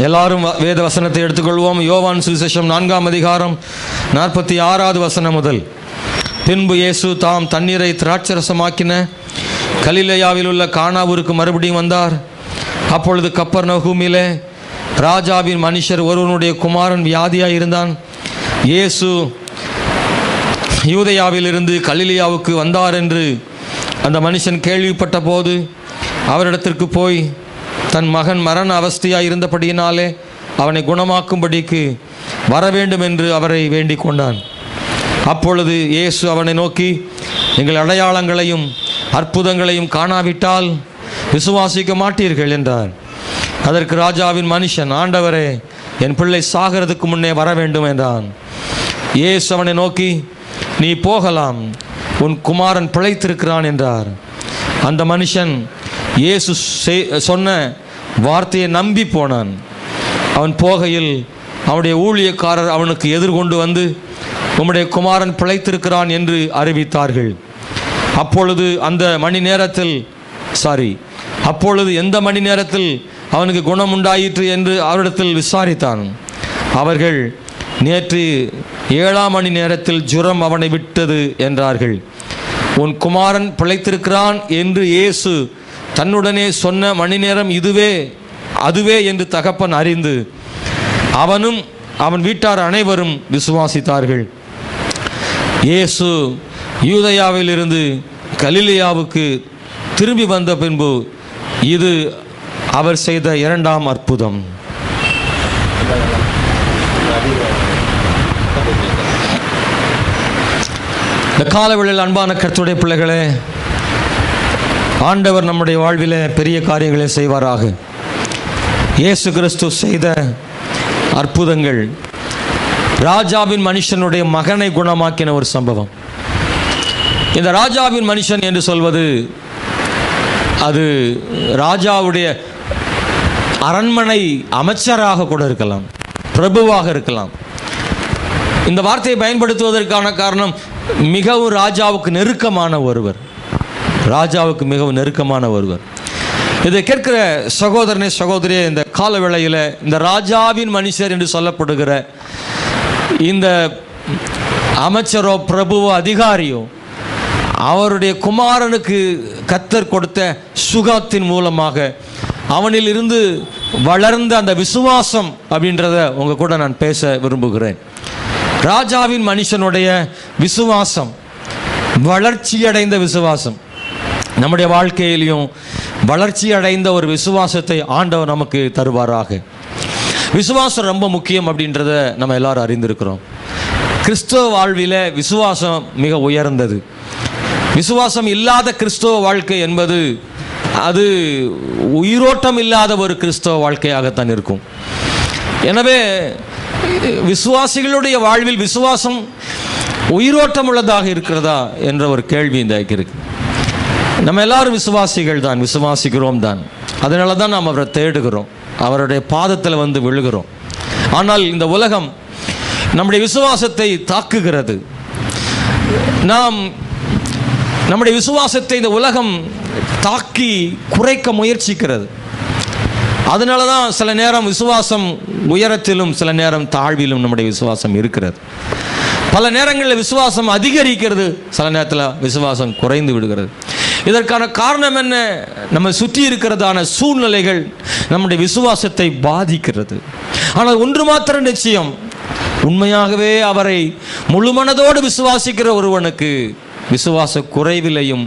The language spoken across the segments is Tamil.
எல்லாரும் வேத வசனத்தை எடுத்துக்கொள்வோம். யோவான் சுவிசேஷம் 4ஆம் அதிகாரம் 46வது வசனம் முதல். பின்பு இயேசு தாம் தண்ணீரை திராட்சரசமாக்கின கலிலேயாவில் உள்ள கானாவூருக்கு மறுபடியும் வந்தார். அப்பொழுது கப்பர்நகூமிலே ராஜாவின் மனுஷர் ஒருவனுடைய குமாரன் வியாதியாய் இருந்தான். இயேசு யூதேயாவிலிருந்து கலிலேயாவுக்கு வந்தார் என்று அந்த மனுஷன் கேள்விப்பட்ட போது அவரிடத்திற்கு போய் தன் மகன் மரண அவஸ்தையாய் இருந்தபடியினாலே அவனை குணமாக்கும்படிக்கு வர வேண்டும் என்று அவரை வேண்டிக் கொண்டான். அப்பொழுது இயேசு அவனை நோக்கி, எங்கள் அடையாளங்களையும் அற்புதங்களையும் காணாவிட்டால் விசுவாசிக்க மாட்டீர்கள் என்றார். அதற்கு ராஜாவின் மனுஷன், ஆண்டவரே, என் பிள்ளை சாகிறதுக்கு முன்னே வர வேண்டும் என்றான். இயேசு அவனை நோக்கி, நீ போகலாம், உன் குமாரன் பிழைத்திருக்கிறான் என்றார். அந்த மனுஷன் இயேசு சொன்ன வார்த்தையை நம்பி போனான். அவன் போகையில் அவனுடைய ஊழியக்காரர் அவனுக்கு எதிர்கொண்டு வந்து, உம்முடைய குமாரன் பிழைத்திருக்கிறான் என்று அறிவித்தார்கள். அப்பொழுது எந்த மணி நேரத்தில் அவனுக்கு குணம் உண்டாயிற்று என்று அவரிடத்தில் விசாரித்தான். அவர்கள், நேற்று 7ஆம் மணி நேரத்தில் ஜுரம் அவனை விட்டது என்றார்கள். உன் குமாரன் பிழைத்திருக்கிறான் என்று இயேசு தன்னுடனே சொன்ன மணி நேரம் அதுவே என்று தகப்பன் அறிந்து அவனும் அவன் வீட்டார் அனைவரும் விசுவாசித்தார்கள். இயேசு யூதேயாவிலிருந்து கலிலேயாவுக்கு திரும்பி வந்த பின்பு இது அவர் செய்த 2ஆம் அற்புதம். இந்த காலவேளையில் அன்பான கர்த்தருடைய பிள்ளைகளே, ஆண்டவர் நம்முடைய வாழ்விலே பெரிய காரியங்களை செய்வாராக. இயேசு கிறிஸ்து செய்த அற்புதங்கள், ராஜாவின் மனுஷனுடைய மகனை குணமாக்கின ஒரு சம்பவம். இந்த ராஜாவின் மனுஷன் என்று சொல்வது அது ராஜாவுடைய அரண்மனை அமைச்சராக கூட இருக்கலாம், பிரபுவாக இருக்கலாம். இந்த வார்த்தையை பயன்படுத்துவதற்கான காரணம், மிகவும் ராஜாவுக்கு மிகவும் நெருக்கமான ஒருவர். இதை கேட்கிற சகோதரனே சகோதரியே, இந்த காலவேளையில் இந்த ராஜாவின் மனுஷர் என்று சொல்லப்படுகிற இந்த அமைச்சரோ பிரபுவோ அதிகாரியோ அவருடைய குமாரனுக்கு கர்த்தர் கொடுத்த சுகத்தின் மூலமாக அவனில் இருந்து வளர்ந்த அந்த விசுவாசம் அப்படின்றத உங்க கூட நான் பேச விரும்புகிறேன். ராஜாவின் மனுஷனுடைய விசுவாசம், வளர்ச்சியடைந்த விசுவாசம். நம்முடைய வாழ்க்கையிலையும் வளர்ச்சி அடைந்த ஒரு விசுவாசத்தை ஆண்டவர் நமக்கு தருவாராக. விசுவாசம் ரொம்ப முக்கியம் அப்படின்றத நம்ம எல்லாரும் அறிந்திருக்கிறோம். கிறிஸ்தவ வாழ்வில் விசுவாசம் மிக உயர்ந்தது. விசுவாசம் இல்லாத கிறிஸ்தவ வாழ்க்கை என்பது அது உயிரோட்டம் இல்லாத ஒரு கிறிஸ்தவ வாழ்க்கையாகத்தான் இருக்கும். எனவே விசுவாசிகளுடைய வாழ்வில் விசுவாசம் உயிரோட்டம் உள்ளதாக இருக்கிறதா என்ற ஒரு கேள்வி இந்த இருக்கு. நம்ம எல்லாரும் விசுவாசிகள் தான், விசுவாசிக்கிறோம் தான். அதனால தான் நாம் அவரை தேடுகிறோம், அவருடைய பாதத்தில் வந்து விழுகிறோம். ஆனால் இந்த உலகம் நம்முடைய விசுவாசத்தை தாக்குகிறது. நம்முடைய விசுவாசத்தை இந்த உலகம் தாக்கி குறைக்க முயற்சிக்கிறது. அதனால தான் சில நேரம் விசுவாசம் உயரத்திலும் சில நேரம் தாழ்விலும் நம்முடைய விசுவாசம் இருக்கிறது. பல நேரங்களில் விசுவாசம் அதிகரிக்கிறது, சில நேரத்தில் விசுவாசம் குறைந்து விடுகிறது. இதற்கான காரணம் என்ன? நம்ம சுற்றி இருக்கிறதான சூழ்நிலைகள் நம்முடைய விசுவாசத்தை பாதிக்கிறது. ஆனால் ஒன்று மாத்திரம் நிச்சயம், உண்மையாகவே அவரை முழு மனதோடு விசுவாசிக்கிற ஒருவனுக்கு விசுவாச குறைவிலையும்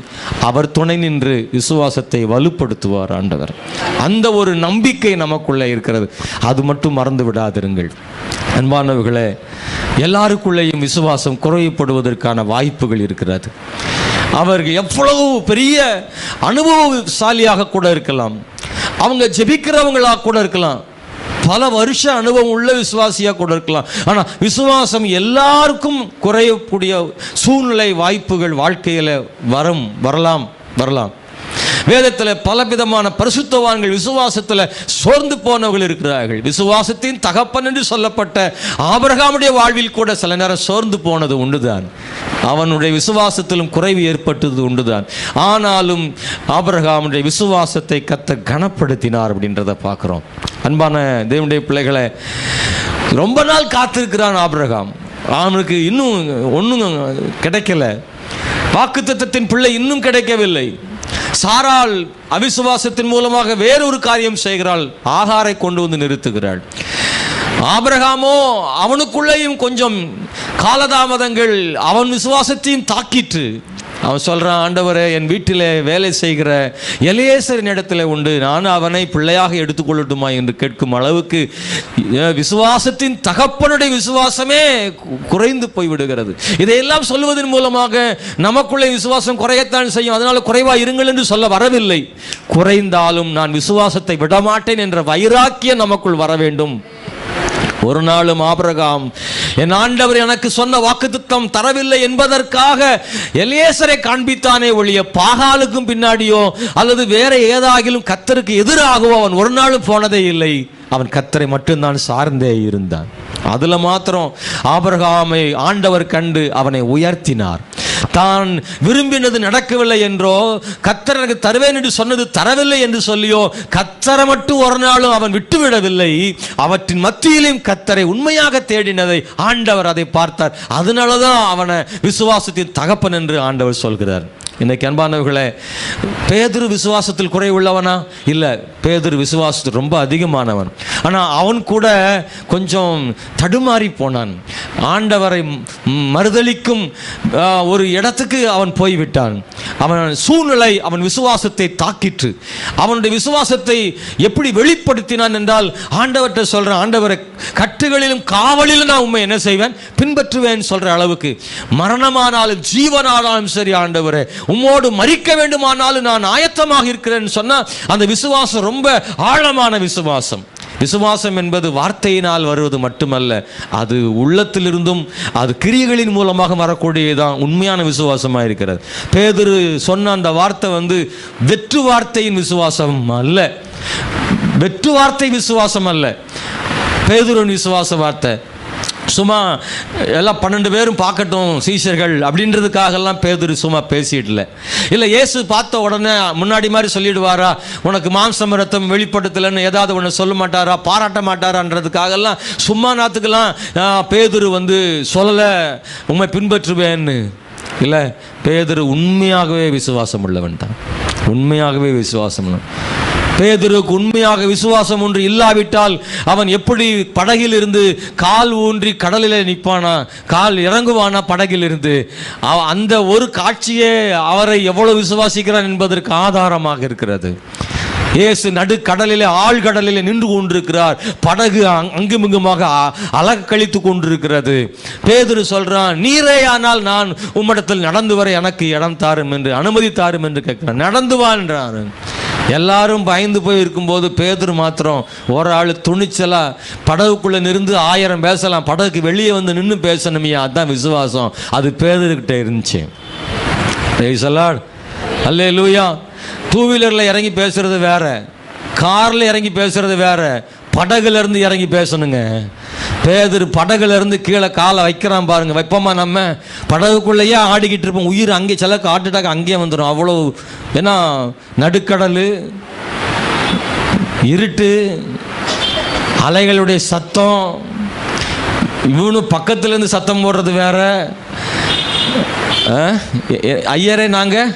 அவர் துணை நின்று விசுவாசத்தை வலுப்படுத்துவார் ஆண்டவர். அந்த ஒரு நம்பிக்கை நமக்குள்ளே இருக்கிறது. அது மட்டும் மறந்து விடாதிருங்கள் அன்பானவர்களே. எல்லாருக்குள்ளேயும் விசுவாசம் குறைப்படுவதற்கான வாய்ப்புகள் இருக்கிறது. அவர்கள் எவ்வளவு பெரிய அனுபவசாலியாக கூட இருக்கலாம், அவங்க ஜெபிக்கிறவங்களாக கூட இருக்கலாம், பல வருஷ அனுபவம் உள்ள விசுவாசியாக கூட இருக்கலாம். ஆனால் விசுவாசம் எல்லாருக்கும் குறையக்கூடிய சூழ்நிலை வாய்ப்புகள் வாழ்க்கையில் வரலாம். வேதத்தில் பலவிதமான பரிசுத்தவான்கள் விசுவாசத்தில் சோர்ந்து போனவர்கள் இருக்கிறார்கள். விசுவாசத்தின் தகப்பன் என்று சொல்லப்பட்ட ஆபிரகாமுடைய வாழ்வில் கூட சில நேரம் சோர்ந்து போனது உண்டுதான். அவனுடைய விசுவாசத்திலும் குறைவு ஏற்பட்டது உண்டுதான். ஆனாலும் ஆபிரகாமுடைய விசுவாசத்தை கர்த்தர் கனப்படுத்தினார் அப்படின்றத பார்க்கிறோம். அன்பான தேவனுடைய பிள்ளைகளை, ரொம்ப நாள் காத்திருக்கிறான் ஆபிரகாம். அவனுக்கு இன்னும் ஒன்றும் கிடைக்கல. வாக்குத்தத்தத்தின் பிள்ளை இன்னும் கிடைக்கவில்லை. சாராள் அவிசுவாசத்தின் மூலமாக வேறொரு காரியம் செய்கிறாள், ஆகாரை கொண்டு வந்து நிறுத்துகிறாள். ஆபிரகாமோ அவனுக்குள்ளேயும் கொஞ்சம் காலதாமதங்கள் அவன் விசுவாசத்தையும் தாக்கிற்று. அவன் சொல்கிறான், ஆண்டவரே, என் வீட்டில் வேலை செய்கிற எலியேசரின் இடத்துல உண்டு, நான் அவனை பிள்ளையாக எடுத்துக்கொள்ளட்டுமா என்று கேட்கும் அளவுக்கு விசுவாசத்தின் தகப்பனுடைய விசுவாசமே குறைந்து போய்விடுகிறது. இதையெல்லாம் சொல்வதன் மூலமாக நமக்குள்ளே விசுவாசம் குறையத்தான் செய்யும். அதனால் குறைவாக இருங்கள் என்று சொல்ல வரவில்லை. குறைந்தாலும் நான் விசுவாசத்தை விடமாட்டேன் என்ற வைராக்கியம் நமக்குள் வர வேண்டும். ஒரு நாளும் ஆபிரகாம் என் ஆண்டவர் எனக்கு சொன்ன வாக்குத்தத்தம் தரவில்லை என்பதற்காக எலியேசரை காண்பித்தானே ஒழிய பாகாலுக்கும் பின்னாடியோ அல்லது வேற ஏதாகிலும் கர்த்தருக்கு எதிராகவோ அவன் ஒரு நாளும் போனதே இல்லை. அவன் கர்த்தரை மட்டும்தான் சார்ந்தே இருந்தான். அதுல மாத்திரம் ஆபிரகாமை ஆண்டவர் கண்டு அவனை உயர்த்தினார். தான் விரும்பினது நடக்கவில்லை என்றோ, கர்த்தர் எனக்கு தருவேன் என்று சொன்னது தரவில்லை என்று சொல்லியோ, கர்த்தரை மட்டும் ஒரு நாளும் அவன் விட்டுவிடவில்லை. அவற்றின் மத்தியிலும் கர்த்தரை உண்மையாக தேடினதை ஆண்டவர் அதை பார்த்தார். அதனாலதான் அவனை விசுவாசத்தின் தகப்பன் என்று ஆண்டவர் சொல்கிறார். இன்னைக்கு அன்பானவர்களே, பேதுரு விசுவாசத்தில் குறைவுள்ளவனா? இல்லை, பேதுரு விசுவாசத்தில் ரொம்ப அதிகமானவன். ஆனால் அவன் கூட கொஞ்சம் தடுமாறி போனான். ஆண்டவரை மறுதலிக்கும் ஒரு இடத்துக்கு அவன் போய்விட்டான். அவன் சூழ்நிலை அவன் விசுவாசத்தை தாக்கிற்று. அவனுடைய விசுவாசத்தை எப்படி வெளிப்படுத்தினான் என்றால், ஆண்டவர்கிட்ட சொல்கிறான், ஆண்டவரை கட்டுகளிலும் காவலிலும் நான் உண்மை என்ன செய்வேன், பின்பற்றுவேன் சொல்கிற அளவுக்கு. மரணமானாலும் ஜீவனானாலும் சரி ஆண்டவரே, உம்மோடு மரிக்க வேண்டுமானாலும் நான் ஆயத்தமாக இருக்கிறேன்னு சொன்னால் அந்த விசுவாசம் ரொம்ப ஆழமான விசுவாசம். விசுவாசம் என்பது வார்த்தையினால் வருவது மட்டுமல்ல, அது உள்ளத்திலிருந்தும் அது கிரியைகளின் மூலமாக வரக்கூடியதான் உண்மையான விசுவாசமாக இருக்கிறது. பேதுரு சொன்ன அந்த வார்த்தை வெற்று வார்த்தையின் விசுவாசம் அல்ல, வெற்று வார்த்தை விசுவாசம் அல்ல. பேதுருவின் விசுவாச வார்த்தை சும்மா எல்லாம் 12 பேரும் பார்க்கட்டும் சீஷர்கள் அப்படின்றதுக்காகலாம் பேதுரு சும்மா பேசிடல. இல்லை, இயேசு பார்த்த உடனே முன்னாடி மாதிரி சொல்லிடுவாரா, உனக்கு மாம்சம் ரத்தம் வெளிப்படுத்தலைன்னு ஏதாவது ஒன்று சொல்ல மாட்டாரா, பாராட்ட மாட்டாரான்றதுக்காகலாம் சும்மா நாத்துக்கெல்லாம் பேதுரு சொல்லலை உண்மை பின்பற்றுவேன்னு. இல்லை, பேதுரு உண்மையாகவே விசுவாசம் உள்ளவன் தான், உண்மையாகவே விசுவாசம். பேதுருக்கு உண்மையாக விசுவாசம் ஒன்று இல்லாவிட்டால் அவன் எப்படி படகில் இருந்து கால் ஊன்றி கடலில் நிற்பானா, கால் இறங்குவானா படகில் இருந்து? அந்த ஒரு காட்சியே அவரை எவ்வளவு விசுவாசிக்கிறான் என்பதற்கு ஆதாரமாக இருக்கிறது. இயேசு நடுக்கடலிலே ஆழ்கடலிலே நின்று கொண்டிருக்கிறார். படகு அங்குமிங்குமாக அலக்கழித்து கொண்டிருக்கிறது. பேதுரு சொல்றான், நீரேயானால் நான் உம்மிடத்தில் நடந்து வர எனக்கு இடம் தாரும் என்று, அனுமதி தாரும் என்று கேட்கிறான். நடந்து வா என்றான். எல்லாரும் பயந்து போய் இருக்கும்போது பேதுரு மாத்திரம் ஒரு ஆள் துணிச்சலா படகுக்குள்ள நின்று 1000 பேசலாம், படகுக்கு வெளியே நின்று பேசணுமையா, அதுதான் விசுவாசம். அது பேதுருக்கிட்ட இருந்துச்சு. அல்லேலூயா. 2 வீலர்ல இறங்கி பேசுறது வேற, கார்ல இறங்கி பேசுறது வேற, படகுல இருந்து இறங்கி பேசணுங்க. பேதுரு படகுல இருந்து கீழே காலை வைக்கிறான் பாருங்க. வைப்போமா? நம்ம படகுக்குள்ளேயே ஆடிக்கிட்டு இருப்போம். உயிர் அங்கே சிலக்கு ஆட்டுட்டாக்க அங்கேயே வந்துடும். அவ்வளோ, ஏன்னா நடுக்கடல், இருட்டு, அலைகளுடைய சத்தம், இவனு பக்கத்துலேருந்து சத்தம் போடுறது வேற. ஐயரே நாங்கள்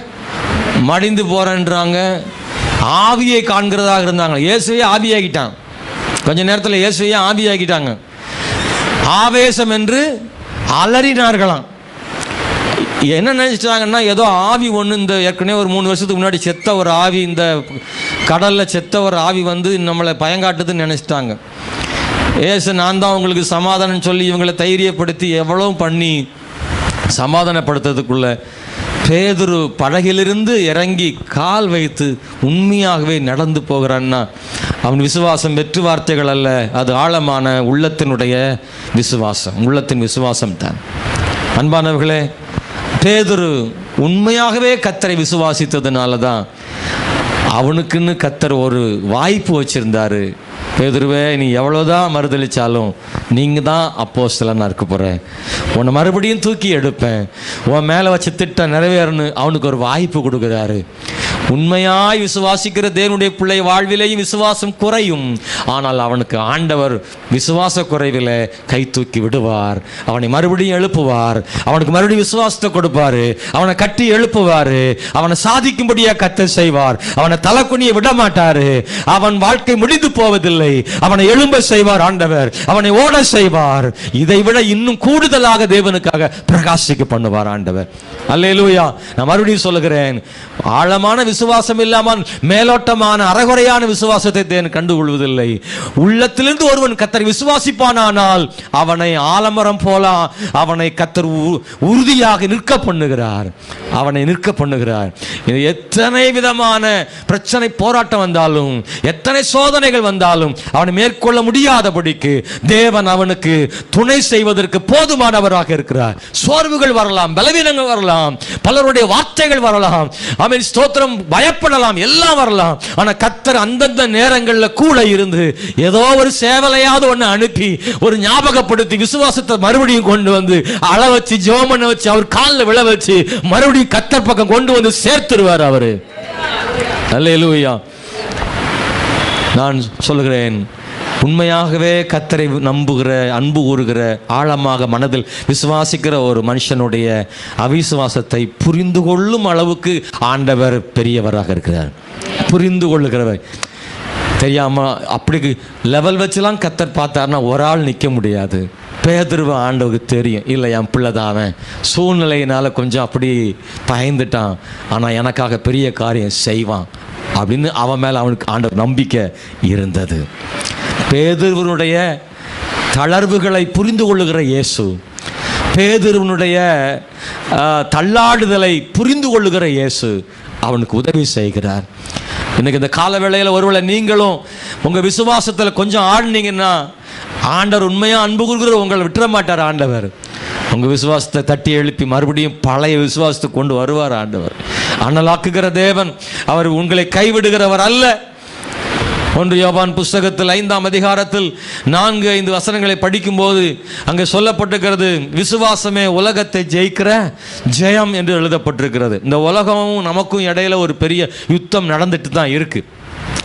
மடிந்து போகிறேன்றாங்க. ஆவியை காண்கிறதாக இருந்தாங்க. இயேசுவே ஆவியாகிட்டான். கொஞ்ச நேரத்தில் இயேசுவையே ஆவியாகிட்டாங்க. ஆவேசம் என்று அலறினார்களாம். என்ன நினைச்சிட்டாங்கன்னா, ஏதோ ஆவி ஒன்று, இந்த ஏற்கனவே ஒரு 3 வருஷத்துக்கு முன்னாடி செத்த ஒரு ஆவி, இந்த கடலில் செத்த ஒரு ஆவி நம்மளை பயங்காட்டுதுன்னு நினச்சிட்டாங்க. ஏசு நான் தான் உங்களுக்கு சமாதானம் சொல்லி இவங்களை தைரியப்படுத்தி எவ்வளோ பண்ணி சமாதானப்படுத்துறதுக்குள்ள பேதுரு படகிலிருந்து இறங்கி கால் வைத்து உண்மையாகவே நடந்து போகிறான்னா அவன் விசுவாசம் வெற்று வார்த்தைகள் அல்ல, அது ஆழமான உள்ளத்தினுடைய விசுவாசம், உள்ளத்தின் விசுவாசம் தான். அன்பானவர்களே, பேதுரு உண்மையாகவே கர்த்தரை விசுவாசித்ததுனால தான் அவனுக்குன்னு கர்த்தர் ஒரு வாய்ப்பு வச்சுருந்தாரு. பேதுருவே, நீ எவ்வளோதான் மறுதளிச்சாலும் நீங்கள் தான் அப்போஸ்தலனா இருக்க போகிற, உன்னை மறுபடியும் தூக்கி எடுப்பேன், உன் மேலே வச்ச திட்டம் நிறைவேறன்னு அவனுக்கு ஒரு வாய்ப்பு கொடுக்குறாரு. உண்மையாய் விசுவாசிக்கிற தேவனுடைய பிள்ளை வாழ்விலேயும் விசுவாசம் குறையும். ஆனால் அவனுக்கு ஆண்டவர் விசுவாச குறைவில் கை தூக்கி விடுவார். அவனை மறுபடியும் எழுப்புவார். அவனுக்கு மறுபடியும் விசுவாசத்தை கொடுப்பார். அவனை கட்டி எழுப்புவார். அவனை சாதிக்கும்படியாக கர்த்தர் செய்வார். அவனை தலைக்குனிய விட மாட்டார். அவன் வாழ்க்கை முடிந்து போவதில்லை. அவனை எழும்ப செய்வார் ஆண்டவர். அவனை ஓட செய்வார். இதை விட இன்னும் கூடுதலாக தேவனுக்காக பிரகாசிக்க பண்ணுவார் ஆண்டவர். அல்லேலூயா. நான் மறுபடியும் சொல்லுகிறேன், ஆழமான விசுவாசம் இல்லாமல் மேலோட்டமான அறகுறையான விசுவாசத்தை தேவன் கண்டுகொள்வதில்லை. உள்ளத்திலிருந்து ஒருவன் கர்த்தரை விசுவாசிப்பானால் அவனை ஆலமரம் போல அவனை கர்த்தர் உறுதியாக நிற்க பண்ணுகிறார். அவனை நிற்க பண்ணுகிறார். எத்தனை விதமான பிரச்சனை போராட்டம் வந்தாலும், எத்தனை சோதனைகள் வந்தாலும் அவனை மேற்கொள்ள முடியாதபடிக்கு தேவன் அவனுக்கு துணை செய்வதற்கு போதுமானவராக இருக்கிறார். சோர்வுகள் வரலாம், பலவீனங்கள் வரலாம், பலருடைய வார்த்தைகள் வரலாம், அவன் ஸ்தோத்திரம் பயப்படலாம், எல்லாம் வரலாம். ஆனா கர்த்தர் அந்தந்த நேரங்களில் கூட இருந்து ஏதோ ஒரு சேவலையாவது ஒன்று அனுப்பி ஒரு ஞாபகப்படுத்தி விசுவாசத்தை மறுபடியும் கொண்டு வந்து அள வச்சு ஜெபம் பண்ண வச்சு அவர் காலில் விழ வச்சு மறுபடியும் கர்த்தர் பக்கம் கொண்டு வந்து சேர்த்துருவார் அவரு. அல்லேலூயா. நான் சொல்லுகிறேன், உண்மையாகவே கர்த்தரை நம்புகிற, அன்பு கூறுகிற, ஆழமாக மனதில் விசுவாசிக்கிற ஒரு மனுஷனுடைய அவிசுவாசத்தை புரிந்து கொள்ளும் அளவுக்கு ஆண்டவர் பெரியவராக இருக்கிறார். புரிந்து கொள்ளுகிறவர். தெரியாம அப்படி லெவல் வச்சுலாம் கர்த்தர் பார்த்தாருன்னா ஒரு ஆள் நிற்க முடியாது. பேதுருவை ஆண்டவருக்கு தெரியும், இல்லை என் பிள்ளை தான், அவன் சூழ்நிலையினால் கொஞ்சம் அப்படி பயந்துட்டான், ஆனால் எனக்காக பெரிய காரியம் செய்வான் அப்படின்னு அவன் மேலே அவனுக்கு ஆண்டவர் நம்பிக்கை இருந்தது. பேதுருவனுடைய தளர்வுகளை புரிந்து கொள்ளுகிற இயேசு, பேதுருவனுடைய தள்ளாடுதலை புரிந்து கொள்ளுகிற இயேசு அவனுக்கு உதவி செய்கிறார். இன்னைக்கு இந்த கால வேளையில் ஒருவேளை நீங்களும் உங்கள் விசுவாசத்தில் கொஞ்சம் ஆடினீங்கன்னா ஆண்டவர் உண்மையாக அன்பு கூறுகிற உங்களை விட்டுற மாட்டார். ஆண்டவர் உங்கள் விசுவாசத்தை தட்டி எழுப்பி மறுபடியும் பழைய விசுவாசத்தை கொண்டு வருவார். ஆண்டவர் அனலாக்குகிற தேவன். அவர் உங்களை கைவிடுகிறவர் அல்ல. 1 யோவான் புஸ்தகத்தில் 5ஆம் அதிகாரத்தில் 4-5 வசனங்களை படிக்கும்போது அங்கே சொல்லப்பட்டிருக்கிறது, விசுவாசமே உலகத்தை ஜெயிக்கிற ஜெயம் என்று எழுதப்பட்டிருக்கிறது. இந்த உலகமும் நமக்கும் இடையில ஒரு பெரிய யுத்தம் நடந்துட்டு தான் இருக்கு.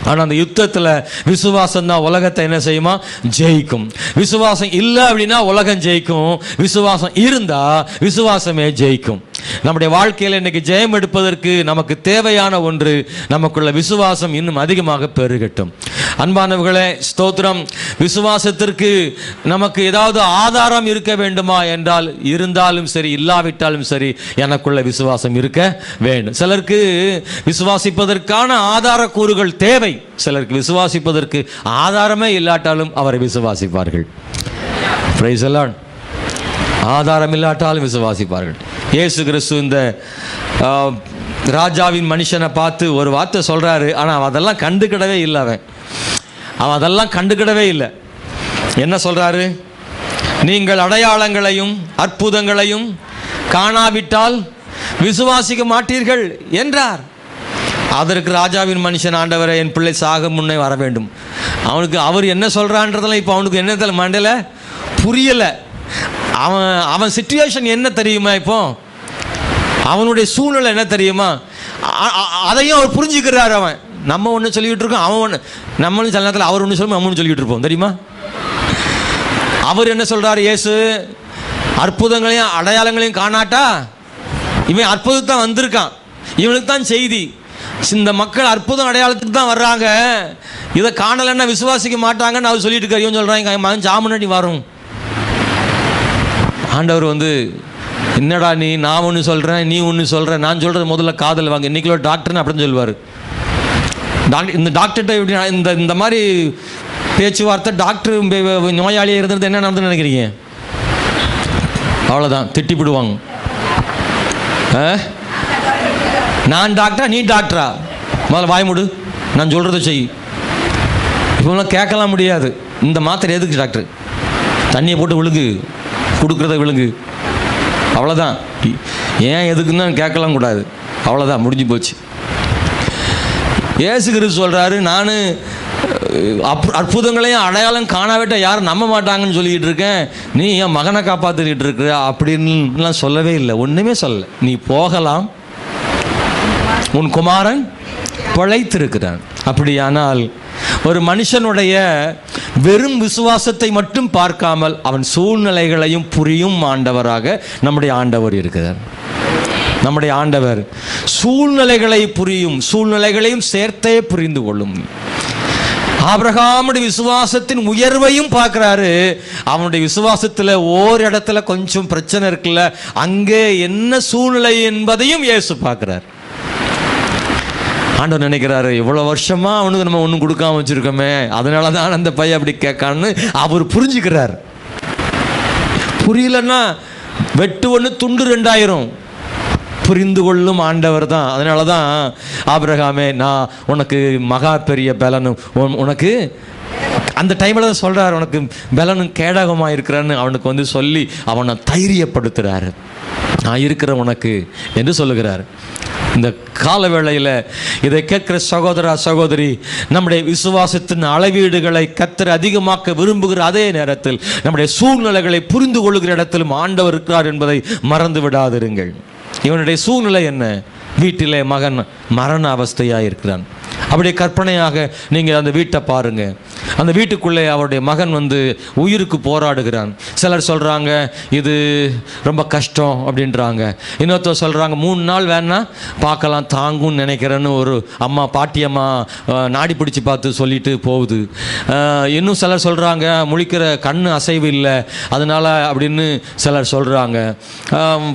ஆனால் அந்த யுத்தத்தில் விசுவாசம் தான் உலகத்தை என்ன செய்யுமா? ஜெயிக்கும். விசுவாசம் இல்லை அப்படின்னா உலகம் ஜெயிக்கும். விசுவாசம் இருந்தா விசுவாசமே ஜெயிக்கும். நம்முடைய வாழ்க்கையில் இன்னைக்கு ஜெயம் எடுப்பதற்கு நமக்கு தேவையான ஒன்று, நமக்குள்ள விசுவாசம் இன்னும் அதிகமாக பெருகட்டும். அன்பானவர்களே, ஸ்தோத்திரம். விசுவாசத்திற்கு நமக்கு ஏதாவது ஆதாரம் இருக்க வேண்டுமா என்றால், இருந்தாலும் சரி இல்லாவிட்டாலும் சரி எனக்குள்ள விசுவாசம் இருக்க வேண்டும். சிலருக்கு விசுவாசிப்பதற்கான ஆதார கூறுகள் தேவை. சிலருக்கு விசுவாசிப்பதற்கு ஆதாரமே இல்லாட்டாலும் அவரை விசுவாசிப்பார்கள். Praise the Lord. ஆதாரம் இல்லாட்டாலும் விசுவாசிப்பார்கள். இயேசு கிறிஸ்து இந்த ராஜாவின் மனுஷனை பார்த்து ஒரு வார்த்தை சொல்றாரு. ஆனால் அவன் அதெல்லாம் கண்டுக்கிடவே இல்லை. அவன் அதெல்லாம் கண்டுக்கிடவே இல்லை. என்ன சொல்றாரு? நீங்கள் அடையாளங்களையும் அற்புதங்களையும் காணாவிட்டால் விசுவாசிக்க மாட்டீர்கள் என்றார். அதற்கு ராஜாவின் மனுஷன், ஆண்டவரை என் பிள்ளை சாக முன்னே வர வேண்டும். அவனுக்கு அவர் என்ன சொல்றான்றதெல்லாம் இப்போ அவனுக்கு என்ன மண்டல புரியலை. அவன் சிச்சுவேஷன் என்ன தெரியுமா? இப்போ அவனுடைய சூழ்நிலை என்ன தெரியுமா? அதையும் அவர் புரிஞ்சுக்கிறார். அவன் நம்ம ஒன்று சொல்லிக்கிட்டு இருக்கோம், அவன் ஒன்று, நம்மளும் சில நேரத்தில் அவர் ஒன்று சொல்லுவோம், நம்ம ஒன்று சொல்லிக்கிட்டு இருப்போம். தெரியுமா? அவர் என்ன சொல்றாரு? இயேசு அற்புதங்களையும் அடையாளங்களையும் காணாட்டா இவன் அற்புதத்தை வந்திருக்கான், இவனுக்கு தான் செய்தி. இந்த மக்கள் அற்புதம் அடையாளத்துக்கு தான் வர்றாங்க, இதை காணலைன்னா விசுவாசிக்க மாட்டாங்கன்னு அவர் சொல்லிட்டு இருக்காரு. இவன் சொல்றாங்க மகன் ஜாமுன்னாடி வரும். ஆண்டவர் என்னடா நீ, நான் ஒன்று சொல்கிறேன் நீ ஒன்று சொல்கிற, நான் சொல்கிறது முதல்ல காதல் வாங்க. இன்றைக்கி ஒரு டாக்டர்னு அப்படின்னு சொல்லுவார். இந்த டாக்டர்கிட்ட எப்படி இந்த மாதிரி பேச்சுவார்த்தை, டாக்டர் நோயாளியாக இருந்தது என்ன நடந்துன்னு நினைக்கிறீங்க? அவ்வளோதான், திட்டிப்பிடுவாங்க. நான் டாக்டரா நீ டாக்டரா? முதல்ல வாய் மூடு, நான் சொல்கிறத செய். இப்போலாம் கேட்கலாம் முடியாது. இந்த மாத்திரை எதுக்கு டாக்டர்? தண்ணியை போட்டு விழுங்கு, கொடுக்குறத விழுங்கு, அவ்வளோதான். ஏன் எதுக்குன்னு கேட்கலாம் கூடாது, அவ்வளோதான், முடிஞ்சு போச்சு. இயேசு கிறிஸ்து சொல்கிறாரு, நான் அற்புதங்களையும் அடையாளம் காணாவிட்ட யாரும் நம்ப மாட்டாங்கன்னு சொல்லிக்கிட்டு இருக்கேன், நீ என் மகனை காப்பாற்றிக்கிட்டு இருக்கிற அப்படின்லாம் சொல்லவே இல்லை. ஒன்றுமே சொல்லலை. நீ போகலாம், உன் குமாரன் பிழைத்திருக்கிறான். அப்படியானால் ஒரு மனுஷனுடைய வெறும் விசுவாசத்தை மட்டும் பார்க்காமல் அவன் சூழ்நிலைகளையும் புரியும் ஆண்டவராக நம்முடைய ஆண்டவர் இருக்கிறார். நம்முடைய ஆண்டவர் சூழ்நிலைகளை புரியும், சூழ்நிலைகளையும் சேர்த்தே புரிந்து கொள்ளும். ஆபிரகாமுடைய விசுவாசத்தின் உயர்வையும் பார்க்கிறாரு. அவனுடைய விசுவாசத்தில் ஓர் இடத்துல கொஞ்சம் பிரச்சனை இருக்குல்ல, அங்கே என்ன சூழ்நிலை என்பதையும் இயேசு பார்க்கிறார். ஆண்டவர் நினைக்கிறாரு, இவ்வளோ வருஷமா அவனுக்கு நம்ம ஒன்றும் கொடுக்காம வச்சிருக்கோமே, அதனால தான் அந்த பையன் அப்படி கேட்கான்னு அவர் புரிஞ்சுக்கிறார். புரியலன்னா வெட்டு ஒன்று துண்டு 2000 புரிந்து கொள்ளும் ஆண்டவர் தான். அதனால தான் ஆபிரகாமே, நான் உனக்கு மகா பெரிய பலனும், உனக்கு அந்த டைமில் தான் சொல்கிறார், உனக்கு பலனும் கேடகமாக இருக்கிறான்னு அவனுக்கு வந்து சொல்லி அவனை தைரியப்படுத்துகிறாரு. நான் இருக்கிற உனக்கு என்று சொல்லுகிறார். இந்த கால வேளையில் இதை கேட்கிற சகோதரா சகோதரி, நம்முடைய விசுவாசத்தின் அளவீடுகளை கர்த்தர் அதிகமாக்க விரும்புகிற அதே நேரத்தில் நம்முடைய சூழ்நிலைகளை புரிந்து கொள்ளுகிற இடத்திலும் ஆண்டவர் இருக்கிறார் என்பதை மறந்து விடாதிருங்கள். இவனுடைய சூழ்நிலை என்ன? வீட்டிலே மகன் மரண அவஸ்தையாக இருக்கிறான். அப்படியே கற்பனையாக நீங்கள் அந்த வீட்டை பாருங்கள். அந்த வீட்டுக்குள்ளே அவருடைய மகன் வந்து உயிருக்கு போராடுகிறான். சிலர் சொல்கிறாங்க இது ரொம்ப கஷ்டம் அப்படின்றாங்க. இன்னொருத்தர் சொல்கிறாங்க 3 நாள் வேணா பார்க்கலாம், தாங்கும்னு நினைக்கிறேன்னு ஒரு அம்மா, பாட்டியம்மா நாடி பிடிச்சி பார்த்து சொல்லிட்டு போகுது. இன்னும் சிலர் சொல்கிறாங்க முழிக்கிற கண் அசைவு இல்லை அதனால் அப்படின்னு சிலர் சொல்கிறாங்க.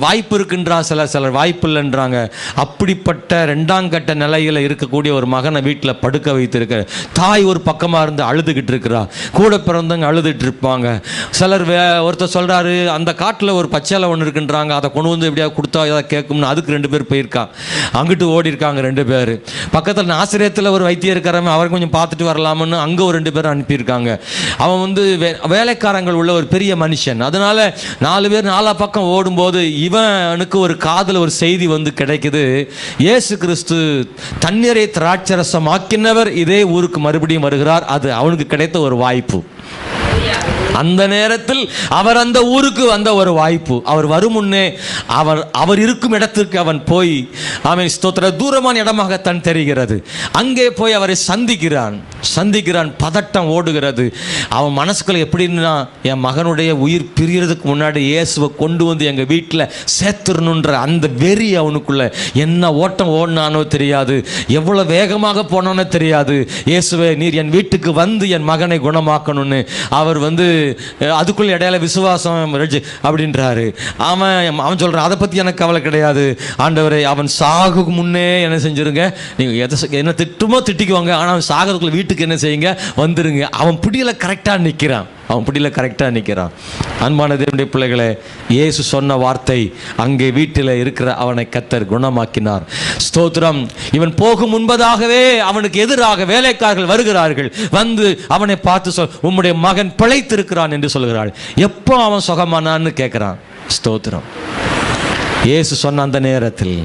வாய்ப்பு இருக்குன்றான் சிலர் வாய்ப்பு இல்லைன்றாங்க. அப்படிப்பட்ட 2ஆம் கட்ட நிலையில் இருக்கக்கூடிய ஒரு மகனை வீட்டில் படுக்க வைத்திருக்க தாய் ஒரு பக்கமாக இருந்து அழுதுகிட்டு இருக்கிறா, கூட பிறந்தவங்க அழுதுட்டு இருப்பாங்க. சிலர் ஒருத்தர் சொல்கிறாரு, அந்த காட்டில் ஒரு பச்சைலை ஒன்று இருக்குன்றாங்க, அதை கொண்டு வந்து எப்படியா கொடுத்தா ஏதாவது கேட்கும்னு அதுக்கு 2 பேர் போயிருக்கான். அங்கிட்டு ஓடி இருக்காங்க 2 பேர். பக்கத்தில் ஆசிரியத்தில் ஒரு வைத்தியம் இருக்கிறவன், அவர் கொஞ்சம் பார்த்துட்டு வரலாம்னு அங்கே ஒரு 2 பேர் அனுப்பியிருக்காங்க. அவன் வந்து வேலைக்காரங்கள் உள்ள ஒரு பெரிய மனுஷன். அதனால 4 பேர் 4 பக்கம் ஓடும்போது இவனுக்கு ஒரு காதில் ஒரு செய்தி வந்து கிடைக்குது, இயேசு கிறிஸ்து தண்ணீரை திராட்சரசமாக்கினவர் இதே ஊருக்கு மறுபடியும் வருகிறார். அது அவனுக்கு கிடைத்த ஒரு வாய்ப்பு. அந்த நேரத்தில் அவர் அந்த ஊருக்கு வந்த ஒரு வாய்ப்பு. அவர் வரும் முன்னே அவர் இருக்கும் இடத்திற்கு அவன் போய், அவன் ஸ்தோத்திர தூரமான இடமாகத்தான் தெரிகிறது, அங்கே போய் அவரை சந்திக்கிறான். பதட்டம் ஓடுகிறது அவன் மனசுக்குள்ள. எப்படின்னா, என் மகனுடைய உயிர் பிரியறதுக்கு முன்னாடி இயேசுவை கொண்டு வந்து எங்கள் வீட்டில் சேர்த்துடணுன்ற அந்த வெறி அவனுக்குள்ள. என்ன ஓட்டம் ஓடினானோ தெரியாது, எவ்வளோ வேகமாக போனானோ தெரியாது. இயேசுவே, நீர் என் வீட்டுக்கு வந்து என் மகனை குணமாக்கணும்னு அவர் வந்து அதுக்குள்ள இடையில விசுவாசம் அப்படின்றாரு. அவன் சொல்றான், அதை பத்தி எனக்கு கவலை கிடையாது ஆண்டவரே, அவன் சாகுக்கு முன்னே என்ன செஞ்சிருங்க, நீங்க என்ன திட்டுமோ திட்டிக்குவாங்க, ஆனா அவன் சாகிறதுக்குள்ள வீட்டுக்கு என்ன செய்யுங்க, வந்துருங்க. அவன் பிடியில கரெக்டா நிற்கிறான். அன்பான தேவனுடைய பிள்ளைகளே, இயேசு சொன்ன வார்த்தை அங்கே வீட்டில் இருக்கிற அவனை கர்த்தர் குணமாக்கினார். ஸ்தோத்திரம். இவன் போகும் முன்பதாகவே அவனுக்கு எதிராக வேலைக்காரர்கள் வருகிறார்கள். வந்து அவனை பார்த்து உம்முடைய மகன் பிழைத்திருக்கிறான் என்று சொல்கிறாள். எப்போ அவன் சுகமானான்னு கேட்கிறான். ஸ்தோத்திரம். இயேசு சொன்ன அந்த நேரத்தில்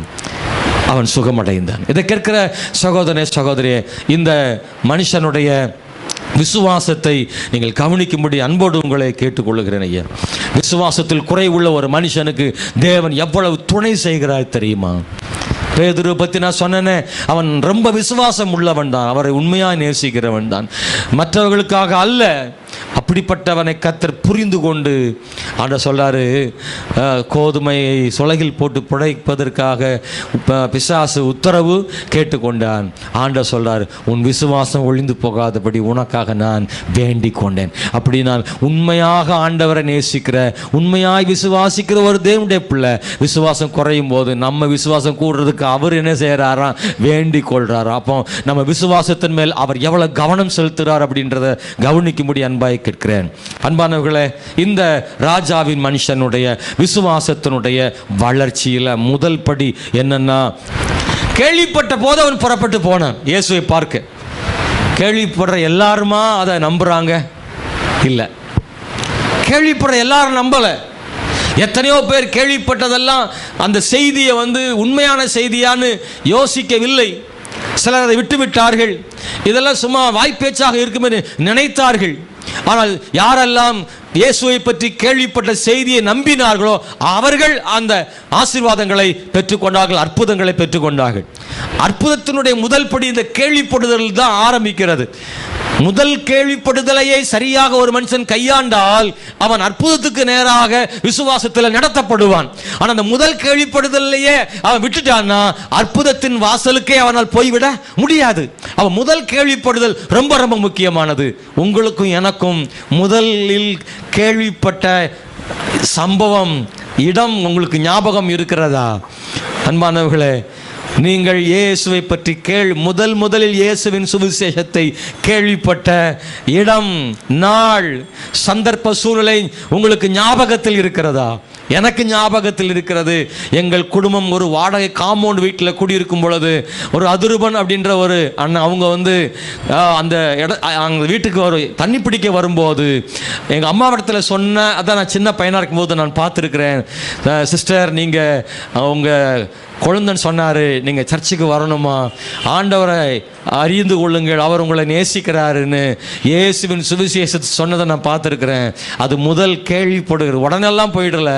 அவன் சுகமடைந்தான். இதை கேட்கிற சகோதரனே சகோதரியே, இந்த மனுஷனுடைய விசுவாசத்தை நீங்கள் கவனிக்கும்படி அன்போடு உங்களை கேட்டுக்கொள்ளுகிறேன் ஐயா. விசுவாசத்தில் குறைவுள்ள ஒரு மனுஷனுக்கு தேவன் எவ்வளவு துணை செய்கிறார் தெரியுமா? பேதுரு பற்றி நான் சொன்னேனே, அவன் ரொம்ப விசுவாசம் உள்ளவன் தான், அவரை உண்மையாக நேசிக்கிறவன் தான், மற்றவர்களுக்காக அல்ல. அப்படிப்பட்டவனை கர்த்தர் புரிந்து கொண்டு ஆண்டவர் சொல்றாரு, கோதுமையை சுலகில் போட்டு புடைப்பதற்காக பிசாசு உத்தரவு கேட்டுக்கொண்டான். ஆண்டவர் சொல்றாரு, உன் விசுவாசம் ஒழிந்து போகாதபடி உனக்காக நான் வேண்டிக் கொண்டேன். அப்படி நான் உண்மையாக ஆண்டவரை நேசிக்கிற, உண்மையாய் விசுவாசிக்கிற ஒரு தேவனுடைய பிள்ளை விசுவாசம் குறையும் போது நம்ம விசுவாசம் கூடுறதுக்கு அவர் என்ன செய்யறாராம், வேண்டிக் கொள்றாரா. அப்போ நம்ம விசுவாசத்தின் மேல் அவர் எவ்வளவு கவனம் செலுத்துறார் அப்படின்றத கவனிக்கும்படி அன்பாய் கேட்கிறேன். அன்பானவர்களே, இந்த ராஜாவின் மனுஷனுடைய விசுவாசத்தினுடைய வளர்ச்சியில் முதல் படி என்னன்னா, கேள்விப்பட்ட போது அவன் புறப்பட்டு போனான் இயேசுவை பார்க்க. கேள்விப்படுற எல்லாருமா அதை நம்புறாங்க? இல்லை, கேள்விப்படுற எல்லாரும் நம்பல. எத்தனையோ பேர் கேள்விப்பட்டதெல்லாம் அந்த செய்தியை வந்து உண்மையான செய்தியான்னு யோசிக்கவில்லை. சிலர் அதை விட்டுவிட்டார்கள். இதெல்லாம் சும்மா வாய்ப்பேச்சாக இருக்கும் என்று நினைத்தார்கள். ஆனால் யாரெல்லாம் இயேசுவை பற்றி கேள்விப்பட்ட செய்தியை நம்பினார்களோ அவர்கள் அந்த ஆசீர்வாதங்களை பெற்றுக்கொண்டார்கள், அற்புதங்களை பெற்றுக்கொண்டார்கள். அற்புதத்தினுடைய முதல் படி இந்த கேள்விப்படுதல் தான் ஆரம்பிக்கிறது. முதல் கேள்விப்படுதலையே சரியாக ஒரு மனுஷன் கையாண்டால் அவன் அற்புதத்துக்கு நேராக விசுவாசத்தில் நடத்தப்படுவான். ஆனால் அந்த முதல் கேள்விப்படுதலையே அவன் விட்டுட்டான்னா அற்புதத்தின் வாசலுக்கே அவனால் போய்விட முடியாது. அவன் முதல் கேள்விப்படுதல் ரொம்ப ரொம்ப முக்கியமானது. உங்களுக்கும் எனக்கும் முதலில் கேள்விப்பட்ட சம்பவம், இடம் உங்களுக்கு ஞாபகம் இருக்கிறதா? அன்பானவர்களே, நீங்கள் இயேசுவை பற்றி முதலில் இயேசுவின் சுவிசேஷத்தை கேள்விப்பட்ட இடம், நாள், சந்தர்ப்ப சூழ்நிலை உங்களுக்கு ஞாபகத்தில் இருக்கிறதா? எனக்கு ஞாபகத்தில் இருக்கிறது. எங்கள் குடும்பம் ஒரு வாடகை காம்பவுண்ட் வீட்டில் குடியிருக்கும் பொழுது ஒரு அதிருபன் அப்படின்ற ஒரு அண்ணன், அவங்க அந்த வீட்டுக்கு தண்ணி பிடிக்க வரும்போது எங்கள் அம்மாவிடத்தில் சொன்ன, அதான் நான் சின்ன பையனாக இருக்கும்போது நான் பார்த்துருக்கிறேன். சிஸ்டர், நீங்கள் உங்கள் கொழுந்தன் சொன்னார், நீங்கள் சர்ச்சுக்கு வரணுமா, ஆண்டவரை அறிந்து கொள்ளுங்கள், அவர் உங்களை நேசிக்கிறாருன்னு இயேசுவின் சுவிசேஷத்தை சொன்னதை நான் பார்த்துருக்கிறேன். அது முதல் கேள்விப்படுகிறது. உடனெல்லாம் போயிடல,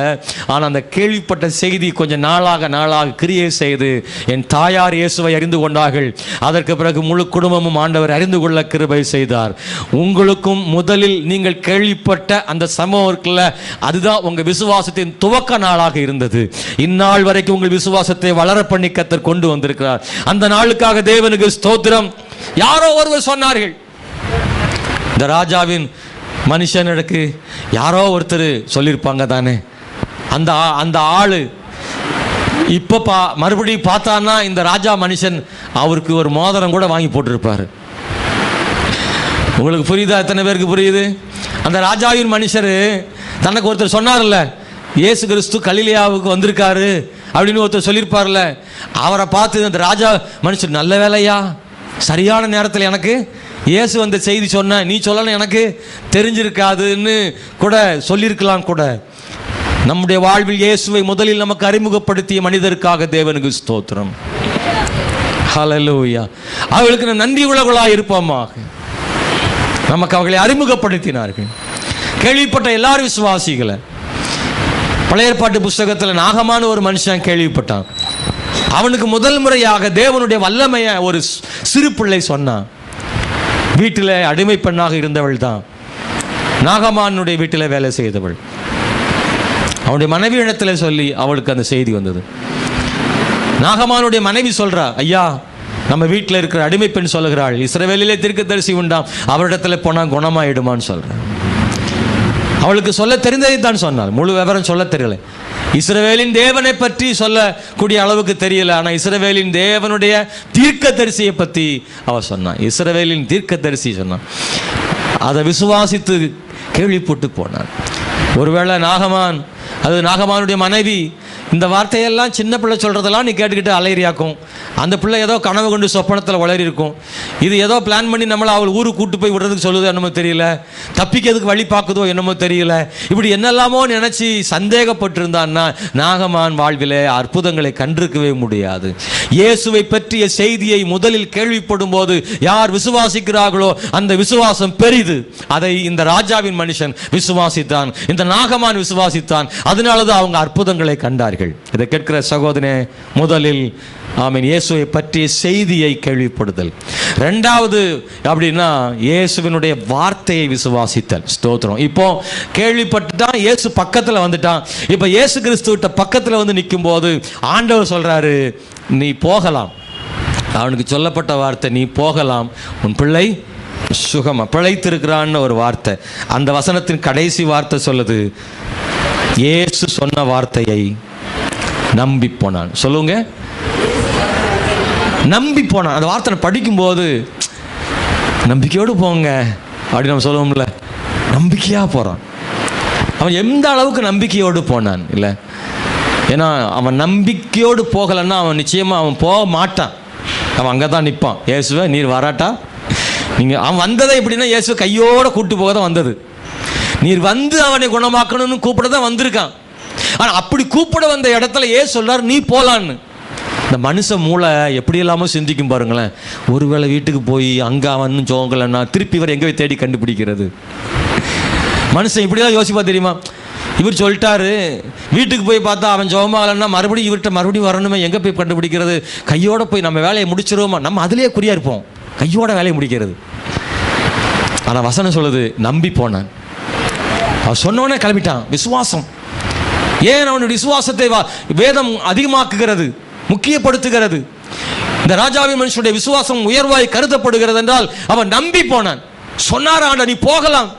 ஆனால் அந்த கேள்விப்பட்ட செய்தி கொஞ்சம் நாளாக கிரியை செய்து என் தாயார் இயேசுவை அறிந்து கொண்டார்கள். அதற்கு பிறகு முழு குடும்பமும் ஆண்டவர் அறிந்து கொள்ள கிருபை செய்தார். உங்களுக்கும் முதலில் நீங்கள் கேள்விப்பட்ட அந்த சம்பவம் இருக்குல்ல, அதுதான் உங்கள் விசுவாசத்தின் துவக்க நாளாக இருந்தது. இந்நாள் வரைக்கும் உங்கள் விசுவாசத்தை வளர பண்ணி கர்த்தர் கொண்டு வந்திருக்கிறார். அந்த நாளுக்காக தேவனுக்கு ஸ்தோத்திரம். யாரோ ஒருவர் சொன்னார்கள், இந்த ராஜாவின் மனுஷனுக்கு யாரோ ஒருத்தர் சொல்லியிருப்பாங்க தானே, அந்த ஆளு இப்ப மறுபடியும் பார்த்தான்னா இந்த ராஜா மனுஷன் அவருக்கு ஒரு மோதிரம் கூட வாங்கி போட்டிருப்பாரு. உங்களுக்கு புரியுதா? எத்தனை பேருக்கு புரியுது? அந்த ராஜாவின் மனுஷர் தனக்கு ஒருத்தர் சொன்னார்ல, இயேசு கிறிஸ்து கலிலேயாவுக்கு வந்திருக்காரு அப்படின்னு ஒருத்தர் சொல்லியிருப்பார்ல, அவரை பார்த்து அந்த ராஜா மனுஷன், நல்ல வேலையா, சரியான நேரத்தில் எனக்கு இயேசு வந்த செய்தி சொன்ன, நீ சொல்லணும் எனக்கு தெரிஞ்சிருக்காதுன்னு கூட சொல்லியிருக்கலாம் கூட. நம்முடைய வாழ்வில் இயேசுவை முதலில் நமக்கு அறிமுகப்படுத்திய மனிதருக்காக தேவனுக்கு ஸ்தோத்திரம். ஹல்லேலூயா. அவர்களுக்கு நன்றி உள்ளவர்களாக இருப்போமாக. நமக்கு அவர்களை அறிமுகப்படுத்தினார்கள். கேள்விப்பட்ட எல்லாரும் விசுவாசிகளை. பழைய ஏற்பாட்டு புஸ்தகத்தில் நாகமான ஒரு மனுஷன் கேள்விப்பட்டான். அவனுக்கு முதல் முறையாக தேவனுடைய வல்லமையை ஒரு சிறு பிள்ளை சொன்னான். வீட்டில் அடிமை பெண்ணாக இருந்தவள் தான் நாகமானுடைய வீட்டில் வேலை செய்தவள். அவனுடைய மனைவி இடத்துல சொல்லி அவளுக்கு அந்த செய்தி வந்தது. நாகமானுடைய மனைவி சொல்றா, ஐயா, நம்ம வீட்டில் இருக்கிற அடிமை பெண் சொல்லுகிறாள், இஸ்ரவேலிலே தீர்க்கதரிசி உண்டாம், அவரிடத்துல போனால் குணமாயிடுமான்னு சொல்றேன். அவளுக்கு சொல்ல தெரிந்ததை தான் சொன்னாள், முழு விவரம் சொல்ல தெரியல. இஸ்ரவேலின் தேவனை பற்றி சொல்லக்கூடிய அளவுக்கு தெரியல. ஆனால் இஸ்ரவேலின் தேவனுடைய தீர்க்கதரிசியை பற்றி அவள் சொன்னான். இஸ்ரவேலின் தீர்க்கதரிசி சொன்னான். அதை விசுவாசித்து கேள்விப்பட்டு போனான். ஒருவேளை நாகமானுடைய மனைவி இந்த வார்த்தையெல்லாம் சின்ன பிள்ளை சொல்கிறதெல்லாம் நீ கேட்டுக்கிட்டு அலையிறியாக்கும். அந்த பிள்ளை ஏதோ கனவு கொண்டு சொப்பனத்தில் வளரி இருக்கும். இது ஏதோ பிளான் பண்ணி நம்மளை அவள் ஊருக்கு கூட்டு போய் விடுறதுக்கு சொல்லுதோ என்னமோ தெரியல, தப்பிக்கிறதுக்கு வழி பார்க்குதோ என்னமோ தெரியல, இப்படி என்னெல்லாமோ நினச்சி சந்தேகப்பட்டிருந்தான்னா நாகமான் வாழ்விலே அற்புதங்களை கண்டிருக்கவே முடியாது. இயேசுவை பற்றிய செய்தியை முதலில் கேள்விப்படும் போது யார் விசுவாசிக்கிறார்களோ அந்த விசுவாசம் பெரிது. அதை இந்த ராஜாவின் மனுஷன் விசுவாசித்தான், இந்த நாகமான் விசுவாசித்தான். அதனாலதான் அவங்க அற்புதங்களை கண்டார்கள். இதை கேட்கிற சகோதரனே, முதலில் ஆமென், இயேசுவை பற்றிய செய்தியை கேள்விப்படுதல். ரெண்டாவது அப்படின்னா இயேசுவினுடைய வார்த்தையை விசுவாசித்தல். ஸ்தோத்திரம். இப்போ கேள்விப்பட்டுட்டான், இயேசு பக்கத்தில் வந்துட்டான். இப்போ இயேசு கிறிஸ்துவிட்ட பக்கத்தில் வந்து நிற்கும் போது ஆண்டவர் சொல்றாரு, நீ போகலாம். அவனுக்கு சொல்லப்பட்ட வார்த்தை, நீ போகலாம், உன் பிள்ளை சுகமா பிழைத்திருக்கிறான்னு ஒரு வார்த்தை. அந்த வசனத்தின் கடைசி வார்த்தை சொல்லுது, இயேசு சொன்ன வார்த்தையை நம்பி போனான். சொல்லுங்க, நம்பி போனான். அந்த வார்த்தை படிக்கும்போது நம்பிக்கையோடு போங்க அப்படின்னு நம்ம சொல்லுவோம்ல, நம்பிக்கையாக போகிறான். அவன் எந்த அளவுக்கு நம்பிக்கையோடு போனான் இல்லை? ஏன்னா அவன் நம்பிக்கையோடு போகலைன்னா அவன் நிச்சயமாக அவன் போக மாட்டான். அவன் அங்கே தான் நிற்பான். இயேசுவை நீர் வராட்டா, நீங்கள் அவன் வந்ததை எப்படின்னா இயேசு கையோடு கூட்டு போக தான் வந்தது. நீர் வந்து அவனை குணமாக்கணும்னு கூப்பிட தான் வந்திருக்கான். ஆனால் அப்படி கூப்பிட வந்த இடத்துல ஏன் சொல்றார், நீ போலான்னு. இந்த மனுஷ மூளை எப்படி இல்லாமல் சிந்திக்கும் பாருங்களேன். ஒருவேளை வீட்டுக்கு போய் அங்கே அவன் ஜோங்கலைன்னா திருப்பி இவர் எங்கே தேடி கண்டுபிடிக்கிறது? மனுஷன் இப்படிதான் யோசிப்பா தெரியுமா? இவர் சொல்லிட்டாரு, வீட்டுக்கு போய் பார்த்தா அவன் ஜோமாகலன்னா மறுபடியும் இவர்கிட்ட மறுபடியும் வரணுமே, எங்கே போய் கண்டுபிடிக்கிறது? கையோடு போய் நம்ம வேலையை முடிச்சிருவோமா? நம்ம அதிலே குறியா இருப்போம், கையோட வேலையை முடிக்கிறது. ஆனால் வசனம் சொல்லுது, நம்பி போனான். அவன் சொன்னவனே கிளம்பிட்டான். விசுவாசம். ஏன் அவனுடைய விசுவாசத்தை வேதம் அதிகமாக்குகிறது, முக்கியப்படுத்துகிறது. இந்த ராஜாவின் மனுஷனுடைய விசுவாசம் உயர்வாய் கருதப்படுகிறது என்றால் அவன் நம்பி போனான். சொன்னார் ஆண்டவர் நீ போகலாம்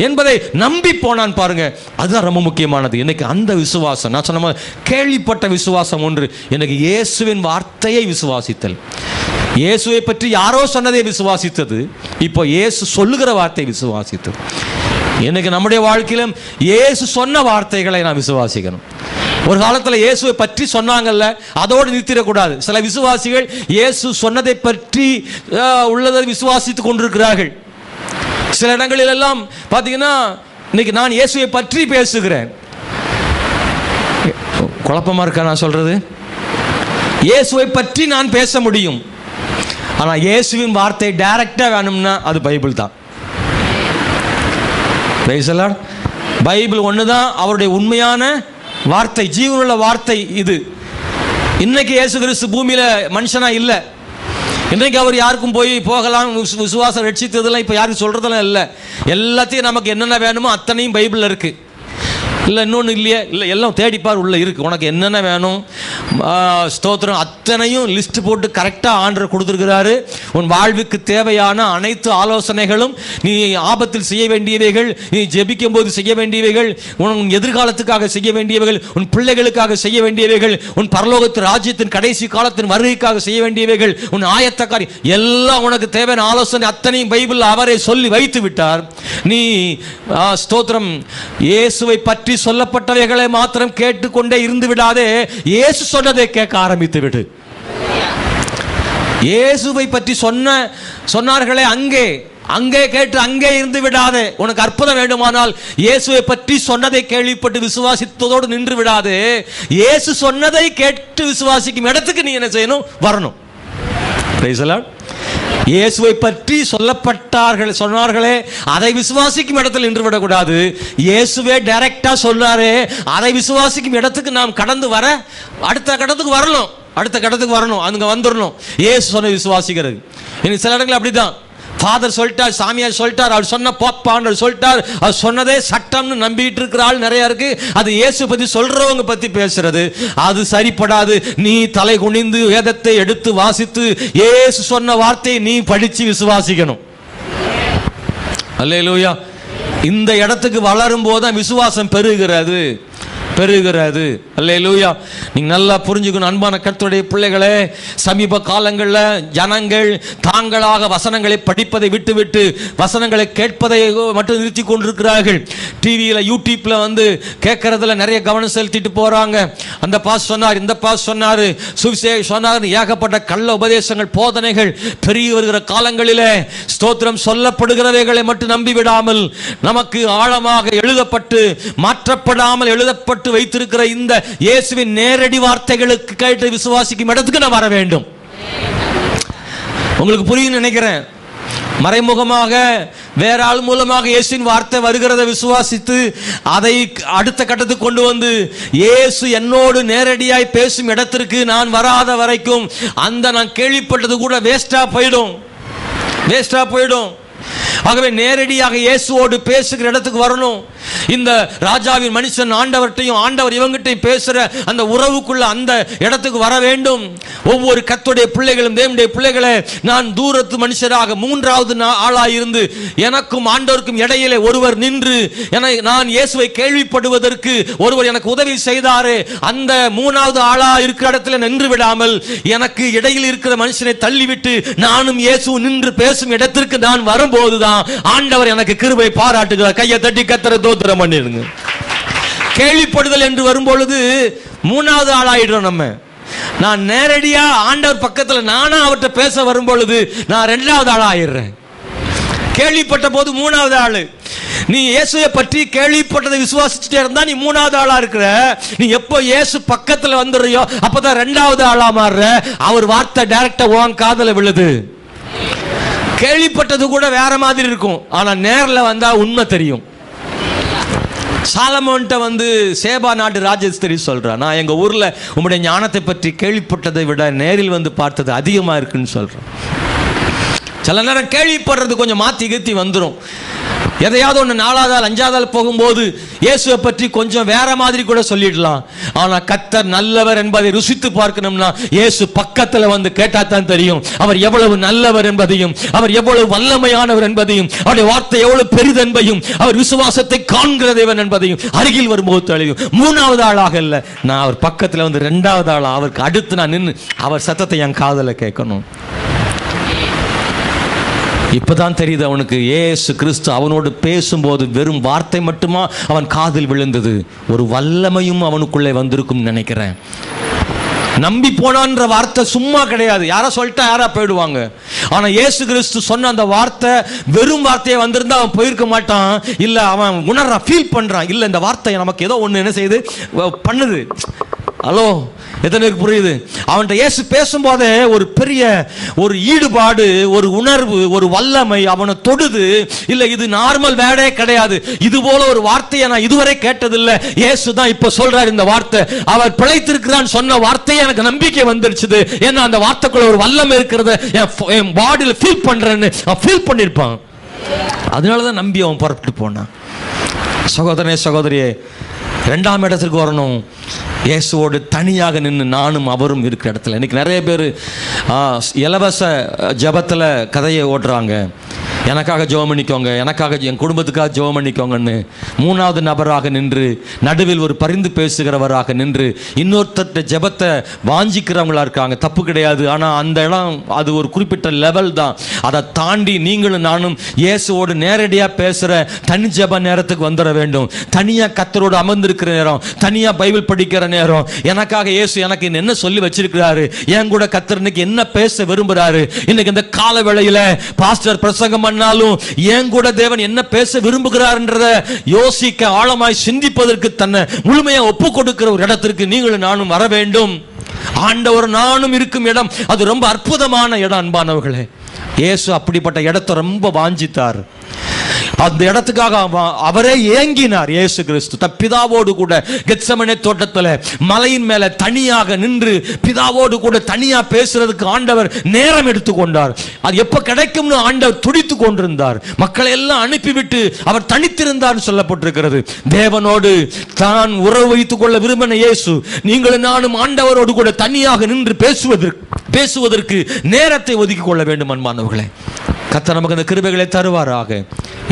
என்பதை நம்பி போனான். பாருங்க, அதுதான் ரொம்ப முக்கியமானது. இன்னைக்கு அந்த விசுவாசம், நான் சொன்ன கேள்விப்பட்ட விசுவாசம் ஒன்று, எனக்கு இயேசுவின் வார்த்தையை விசுவாசித்தல். இயேசுவை பற்றி யாரோ சொன்னதை விசுவாசித்தது, இப்போ இயேசு சொல்லுகிற வார்த்தை விசுவாசித்தது. எனக்கு நம்முடைய வாழ்க்கையிலும் இயேசு சொன்ன வார்த்தைகளை நான் விசுவாசிக்கணும். ஒரு காலத்தில் இயேசுவை பற்றி சொன்னாங்கல்ல, அதோடு நிறுத்திடக்கூடாது. சில விசுவாசிகள் இயேசு சொன்னதை பற்றி உள்ளதை விசுவாசித்து கொண்டிருக்கிறார்கள். சில இடங்களில் எல்லாம் பார்த்தீங்கன்னா இன்னைக்கு நான் இயேசுவை பற்றி பேசுகிறேன். குழப்பமா இருக்கா நான் சொல்றது? இயேசுவை பற்றி நான் பேச முடியும், ஆனால் இயேசுவின் வார்த்தை டைரக்டாக வேணும்னா அது பைபிள் தான். பைபிள் ஒன்று தான் அவருடைய உண்மையான வார்த்தை, ஜீவனுள்ள வார்த்தை. இது இன்னைக்கு இயேசு கிறிஸ்து பூமியில் மனுஷனா இல்லை. இன்றைக்கு அவர் யாருக்கும் போய் போகலாம், விசுவாசம் ரட்சித்ததெல்லாம் இப்போ யாருக்கும் சொல்கிறதெல்லாம் இல்லை. எல்லாத்தையும் நமக்கு என்னென்ன வேணுமோ அத்தனையும் பைபிளில் இருக்குது. இல்லை இன்னொன்று இல்லையே, இல்லை எல்லாம் தேடிப்பார் உள்ளே இருக்குது. உனக்கு என்னென்ன வேணும் ஸ்தோத்திரம் அத்தனையும் லிஸ்ட் போட்டு கரெக்டாக ஆண்டவர் கொடுத்துருக்கிறாரு. உன் வாழ்வுக்கு தேவையான அனைத்து ஆலோசனைகளும், நீ ஆபத்தில் செய்ய வேண்டியவைகள், நீ ஜெபிக்கும் போது செய்ய வேண்டியவைகள், உன் எதிர்காலத்துக்காக செய்ய வேண்டியவைகள், உன் பிள்ளைகளுக்காக செய்ய வேண்டியவைகள், உன் பரலோகத்து ராஜ்யத்தின் கடைசி காலத்தின் வருகைக்காக செய்ய வேண்டியவைகள், உன் ஆயத்தக்காரி எல்லாம் உனக்கு தேவையான ஆலோசனை அத்தனையும் பைபிள் அவரே சொல்லி வைத்து விட்டார். நீ ஸ்தோத்திரம் இயேசுவை பற்றி சொல்லப்பட்டவைகளை மாத்திரம் கேட்டுக்கொண்டே இருந்து விடாதே, இயேசு சொன்னதை கேட்க ஆரம்பித்து விடு. இயேசுவை பற்றி சொன்னார்களே அங்கே கேட்டு அங்கே இருந்து விடாதே. உனக்கு அற்புதம் வேண்டுமானால் இயேசுவை பற்றி சொன்னதை கேள்விப்பட்டு விசுவாசித்ததோடு நின்று விடாதே. இயேசு சொன்னதை கேட்டு விசுவாசிக்கும் இடத்துக்கு நீ என்ன செய்யணும்? வரணும். Praise the Lord. இயேசுவை பற்றி சொன்னார்களே அதை விசுவாசிக்கும் இடத்தில் நின்று விடக்கூடாது. இயேசுவே டைரக்டா சொன்னாரே அதை விசுவாசிக்கும் இடத்துக்கு நாம் கடந்து வர அடுத்த கட்டத்துக்கு வரணும், அங்க வந்துடணும். இயேசு சொன்ன விசுவாசிக்கிறது. இன்னைக்கு சில இடங்கள் அப்படிதான். ஃபாதர் சொல்லிட்டார், சாமியார் சொல்லிட்டார், அவர் சொன்ன போப்பாண்டர் சொல்லிட்டார், அவர் சொன்னதே சட்டம்னு நம்பிட்டு இருக்கிற ஆள் நிறைய இருக்கு. அது இயேசு பத்தி சொல்றவங்க பத்தி பேசுறது, அது சரிப்படாது. நீ தலை குனிந்து வேதத்தை எடுத்து வாசித்து இயேசு சொன்ன வார்த்தையை நீ படிச்சு விசுவாசிக்கணும். அல்லேலூயா. இந்த இடத்துக்கு வளரும் போதுதான் விசுவாசம் பெருகிறது. அல்லேலூயா. நீங்க நல்லா புரிஞ்சுக்கணும் அன்பான கர்த்தருடைய பிள்ளைகளே. சமீப காலங்களில் ஜனங்கள் தாங்களாக வசனங்களை படிப்பதை விட்டுவிட்டு வசனங்களை கேட்பதை மட்டும் நிறுத்தி கொண்டிருக்கிறார்கள். டிவியில் யூடியூப்ல வந்து கேட்கறதுல நிறைய கவனம் செலுத்திட்டு போறாங்க. அந்த பாஸ் சொன்னார், இந்த பாஸ் சொன்னார், சுவிசேஷம் சொன்னார், ஏகப்பட்ட கள்ள உபதேசங்கள் போதனைகள் பெருகி வருகிற காலங்களிலே ஸ்தோத்திரம் சொல்லப்படுகிறவைகளை மட்டும் நம்பி விடாமல் நமக்கு ஆழமாக எழுதப்பட்டு மாற்றப்படாமல் எழுதப்பட்டு வைத்திருக்கிற இந்த இயேசுவின் நேரடி வார்த்தைகளுக்கு கேட்டு விசுவாசிக்கும் இடத்துக்கு நான் வர வேண்டும். உங்களுக்கு புரியும் நினைக்கிறேன். மறைமுகமாக வேற ஆள் மூலமாக இயேசுவின் வார்த்தை வருகிறத விசுவாசித்து அதை அடுத்த கட்டத்துக்கு கொண்டு வந்து இயேசு என்னோடு நேரடியாய் பேசும் இடத்திற்கு நான் வராத வரைக்கும் அந்த நான் கேள்விப்பட்டது கூட வேஸ்டா போயிடும். ஆகவே நேரடியாக இயேசுவோடு பேசுகிற இடத்துக்கு வரணும். இந்த ராஜாவின் மனுஷன் ஆண்டவர்கிட்டையும் ஆண்டவர் இவங்கிட்டையும் பேசுற அந்த உறவுக்குள்ள அந்த இடத்துக்கு வர வேண்டும். ஒவ்வொரு கர்த்தருடைய பிள்ளைகளும் தேவனுடைய பிள்ளைகளை நான் தூரத்து மனுஷராக மூன்றாவது ஆளாயிருந்து எனக்கும் ஆண்டவருக்கும் இடையிலே ஒருவர் நின்று நான் இயேசுவை கேள்விப்படுவதற்கு ஒருவர் எனக்கு உதவி செய்தாரே, அந்த மூணாவது ஆளா இருக்கிற இடத்துல நின்று விடாமல் எனக்கு இடையில் இருக்கிற மனுஷனை தள்ளிவிட்டு நானும் இயேசு நின்று பேசும் இடத்திற்கு நான் வரும்போதுதான் ஆண்டவர் எனக்கு கிருபை பாராட்டுகிறார். கையை தட்டி கர்த்தரை தோத்திரம் பண்ணிடுங்க. கேள்விப்படுதல் என்று வரும்பொழுது மூணாவது ஆளாயிடுறோம் நம்ம. நான் நேரடியா ஆண்டவர் பக்கத்துல நானா அவர்கிட்ட பேச வரும்பொழுது நான் ரெண்டாவது ஆளாயிடுறேன். கேள்விப்பட்ட போது மூணாவது ஆளு, நீ இயேசுவை பற்றி கேள்விப்பட்டதை விசுவாசிச்சுட்டே இருந்தா நீ மூணாவது ஆளா இருக்கிற. நீ எப்போ இயேசு பக்கத்துல வந்துடுறியோ அப்பதான் ரெண்டாவது ஆளா மாறுற. அவர் வார்த்தை டைரக்டா உன் காதுல விழுது. கேள்விப்பட்டது கூட வேற மாதிரி இருக்கும், ஆனா நேர்ல வந்தா உண்மை தெரியும். சாலமோன்ட்ட வந்து சேபா நாட்டு ராஜஸ்திரி சொல்றான், நான் எங்க ஊர்ல உங்களுடைய ஞானத்தை பற்றி கேள்விப்பட்டதை விட நேரில் வந்து பார்த்தது அதிகமா இருக்குன்னு சொல்றேன். சில நேரம் கேள்விப்படுறது கொஞ்சம் மாத்தி கீத்தி வந்துடும். எதையாவது ஒன்று 4வது ஆள் 5வது ஆள் போகும்போது இயேசுவை பற்றி கொஞ்சம் வேற மாதிரி கூட சொல்லிடலாம். ஆனால் கர்த்தர் நல்லவர் என்பதை ருசித்து பார்க்கணும்னா இயேசு பக்கத்தில் வந்து கேட்டால் தான் தெரியும் அவர் எவ்வளவு நல்லவர் என்பதையும், அவர் எவ்வளவு வல்லமையானவர் என்பதையும், அவருடைய வார்த்தை எவ்வளவு பெரிதென்பதையும், அவர் விசுவாசத்தை காண்கிற தேவன் என்பதையும் அருகில் வரும்போது தெரியும். 3வது ஆளாக இல்லை, நான் அவர் பக்கத்தில் வந்து 2வது ஆளா அவருக்கு அடுத்து நான் நின்று அவர் சத்தத்தை என் காதில் கேட்கணும். இப்பதான் தெரியுது அவனுக்கு இயேசு கிறிஸ்து அவனோடு பேசும்போது வெறும் வார்த்தை மட்டுமா அவன் காதில் விழுந்தது, ஒரு வல்லமையும் அவனுக்குள்ளே வந்திருக்கும் நினைக்கிறேன். நம்பி போனான்ற வார்த்தை சும்மா கிடையாது, யாரா சொல்லிட்டா யாரா போயிடுவாங்க. ஆனா இயேசு கிறிஸ்து சொன்ன அந்த வார்த்தை வெறும் வார்த்தையை வந்திருந்தா அவன் போயிருக்க மாட்டான். இல்ல அவன் உணர்றான், ஃபீல் பண்றான், இல்ல இந்த வார்த்தை நமக்கு ஏதோ ஒண்ணு என்ன செய்யுது பண்ணுது. ஹலோ, எத்தனை பேருக்கு புரியுது? அவன்கிட்ட இயேசு பேசும்போதே ஒரு பெரிய ஒரு ஈடுபாடு, ஒரு உணர்வு, ஒரு வல்லமை அவனை தொடுது. இல்ல இது நார்மல் வேர்டே கிடையாது, இது போல ஒரு வார்த்தையை நான் இதுவரை கேட்டதில்லை. இயேசு தான் இப்ப சொல்றாரு இந்த வார்த்தை. அவர் பிழைத்திருக்கிறான்னு சொன்ன வார்த்தையை எனக்கு நம்பிக்கை வந்துருச்சு. ஏன்னா அந்த வார்த்தைக்குள்ள ஒரு வல்லமை இருக்கிறத என் பாடியில ஃபீல் பண்றேன்னு ஃபீல் பண்ணிருப்பான். அதனாலதான் நம்பி அவன் புறப்பட்டு போனான். சகோதரனே சகோதரியே, 2ஆம் இடத்திற்கு வரணும். இயேசுவோடு தனியாக நின்று நானும் அவரும் இருக்கிற இடத்துல. இன்னைக்கு நிறைய பேர் இலவச ஜபத்தில் கதையை ஓட்டுறாங்க. எனக்காக ஜெபம் பண்ணிக்கோங்க, எனக்காக என் குடும்பத்துக்காக ஜெபம் பண்ணிக்கோங்கன்னு 3வது நபராக நின்று, நடுவில் ஒரு பரிந்து பேசுகிறவராக நின்று இன்னொருத்தட்ட ஜெபத்தை வாஞ்சிக்கிறவங்களா இருக்காங்க. தப்பு கிடையாது, ஆனால் அந்த இடம் அது ஒரு குறிப்பிட்ட லெவல் தான். அதை தாண்டி நீங்களும் நானும் இயேசுவோடு நேரடியாக பேசுகிற தனி ஜெப நேரத்துக்கு வந்துட வேண்டும். தனியாக கர்த்தரோடு அமர்ந்திருக்கிற நேரம், தனியாக பைபிள் படிக்கிற நேரம், எனக்காக இயேசு எனக்கு என்ன சொல்லி வச்சிருக்கிறாரு, என் கூட கர்த்தர் இன்னைக்கு என்ன பேச விரும்புகிறாரு, இன்னைக்கு இந்த கால வேளையில் பாஸ்டர் பிரசங்கம் பண்ணாலும் ஏன் கூட தேவன் என்ன பேச விரும்புகிறார்ன்றத யோசிக்க, ஆழமாய் சிந்திப்பதற்கு தன்னை முழுமையா ஒப்பு கொடுக்கிற ஒரு இடத்திற்கு நீங்களும் நானும் வர வேண்டும். ஆண்டவர் நானும் இருக்கும் இடம் அது ரொம்ப அற்புதமான இடம். அன்பானவர்களே, இயேசு அப்படிப்பட்ட இடத்தை ரொம்ப வாஞ்சித்தார். அந்த இடத்துக்காக அவரே ஏங்கினார். இயேசு கிறிஸ்து தன் பிதாவோடு கூட கெத்செமனே தோட்டத்தில் மலையின் மேல தனியாக நின்று பிதாவோடு கூட தனியா பேசுறதுக்கு ஆண்டவர் நேரம் எடுத்துக்கொண்டார். அது எப்ப கிடைக்கும்னு ஆண்டவர் துடித்து கொண்டிருந்தார். மக்களை எல்லாம் அனுப்பிவிட்டு அவர் தனித்திருந்தார் சொல்லப்பட்டிருக்கிறது. தேவனோடு தான் உறவு வைத்துக் கொள்ள விரும்பின இயேசு நீங்களும் நானும் ஆண்டவரோடு கூட தனியாக நின்று பேசுவதற்கு நேரத்தை ஒதுக்கிக் கொள்ள வேண்டும். அன்பானவர்களே, கர்த்தர் நமக்கு அந்த கிருபைகளை தருவாராக.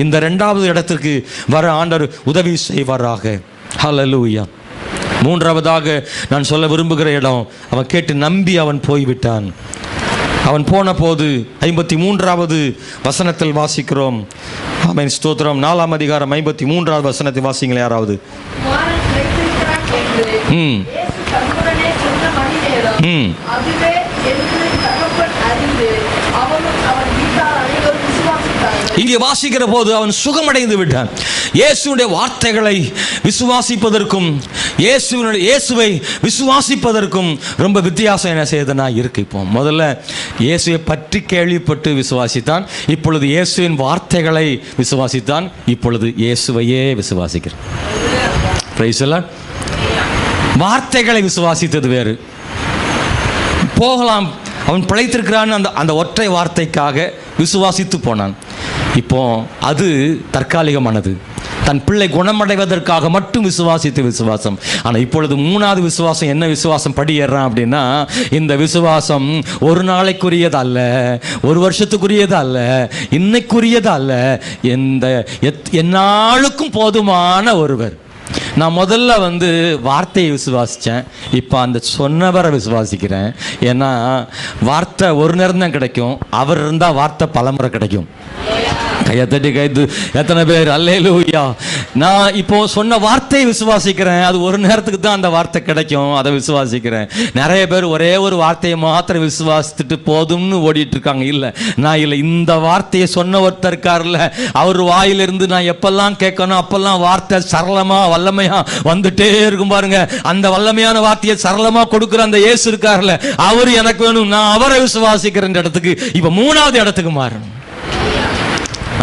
இந்த 2வது இடத்திற்கு வர ஆண்டவர் உதவி செய்வாராக. ஹல்லேலூயா. 3வதாக நான் சொல்ல விரும்புகிற இடம், அவன் கேட்டு நம்பி அவன் போய்விட்டான். அவன் போன போது 53வது வசனத்தில் வாசிக்கிறோம். ஆமென், ஸ்தோத்திரம். 4ஆம் அதிகாரம் 53வது வசனத்தை வாசிங்களே யாராவது. இங்கே வாசிக்கிற போது அவன் சுகமடைந்து விட்டான். இயேசுடைய வார்த்தைகளை விசுவாசிப்பதற்கும் இயேசுவை விசுவாசிப்பதற்கும் ரொம்ப வித்தியாசம் என்ன செய்யுதுன்னா இருக்கு. இப்போ முதல்ல இயேசுவை பற்றி கேள்விப்பட்டு விசுவாசித்தான், இப்பொழுது இயேசுவின் வார்த்தைகளை விசுவாசித்தான், இப்பொழுது இயேசுவையே விசுவாசிக்கிறான். Praise the Lord. வார்த்தைகளை விசுவாசித்தது வேறு. போகலாம், அவன் பிழைத்திருக்கிறான் அந்த ஒற்றை வார்த்தைக்காக விசுவாசித்து போனான். இப்போ அது தற்காலிகமானது. தன் பிள்ளை குணமடைவதற்காக மட்டும் விசுவாசித்த விசுவாசம். ஆனால் இப்பொழுது 3வது விசுவாசம் என்ன விசுவாசம் படியேறான் அப்படின்னா, இந்த விசுவாசம் ஒரு நாளைக்குரியது அல்ல, ஒரு வருஷத்துக்குரியது அல்ல, இன்னைக்குரியது அல்ல, எந்நாளுக்கும் போதுமான ஒருவர். நான் முதல்ல வார்த்தையை விசுவாசித்தேன், இப்போ அந்த சொன்னவரை விசுவாசிக்கிறேன். ஏன்னா வார்த்தை ஒரு நேரம் தான் கிடைக்கும், அவர் இருந்தால் வார்த்தை பலமுறை கிடைக்கும். கையத்தட்டி கைது எத்தனை பேர் அல்லேலூயா. நான் இப்போ சொன்ன வார்த்தையை விசுவாசிக்கிறேன். அது ஒரு நேரத்துக்கு தான் அந்த வார்த்தை கிடைக்கும், அதை விசுவாசிக்கிறேன். நிறைய பேர் ஒரே ஒரு வார்த்தையை மாத்திரம் விசுவாசித்துட்டு போதும்னு ஓடிட்டு இருக்காங்க. இல்லை, நான் இல்லை, இந்த வார்த்தையை சொன்ன ஒருத்தர் இருக்கார்ல, அவர் வாயிலிருந்து நான் எப்பெல்லாம் கேட்கணும் அப்பெல்லாம் வார்த்தை சரளமா வல்லமையா வந்துட்டே இருக்கும் பாருங்க. அந்த வல்லமையான வார்த்தையை சரளமா கொடுக்குற அந்த இயேசு இருக்கார்ல, அவர் எனக்கு வேணும், நான் அவரை விசுவாசிக்கிறேன் இடத்துக்கு இப்ப 3வது இடத்துக்கு மாறணும்.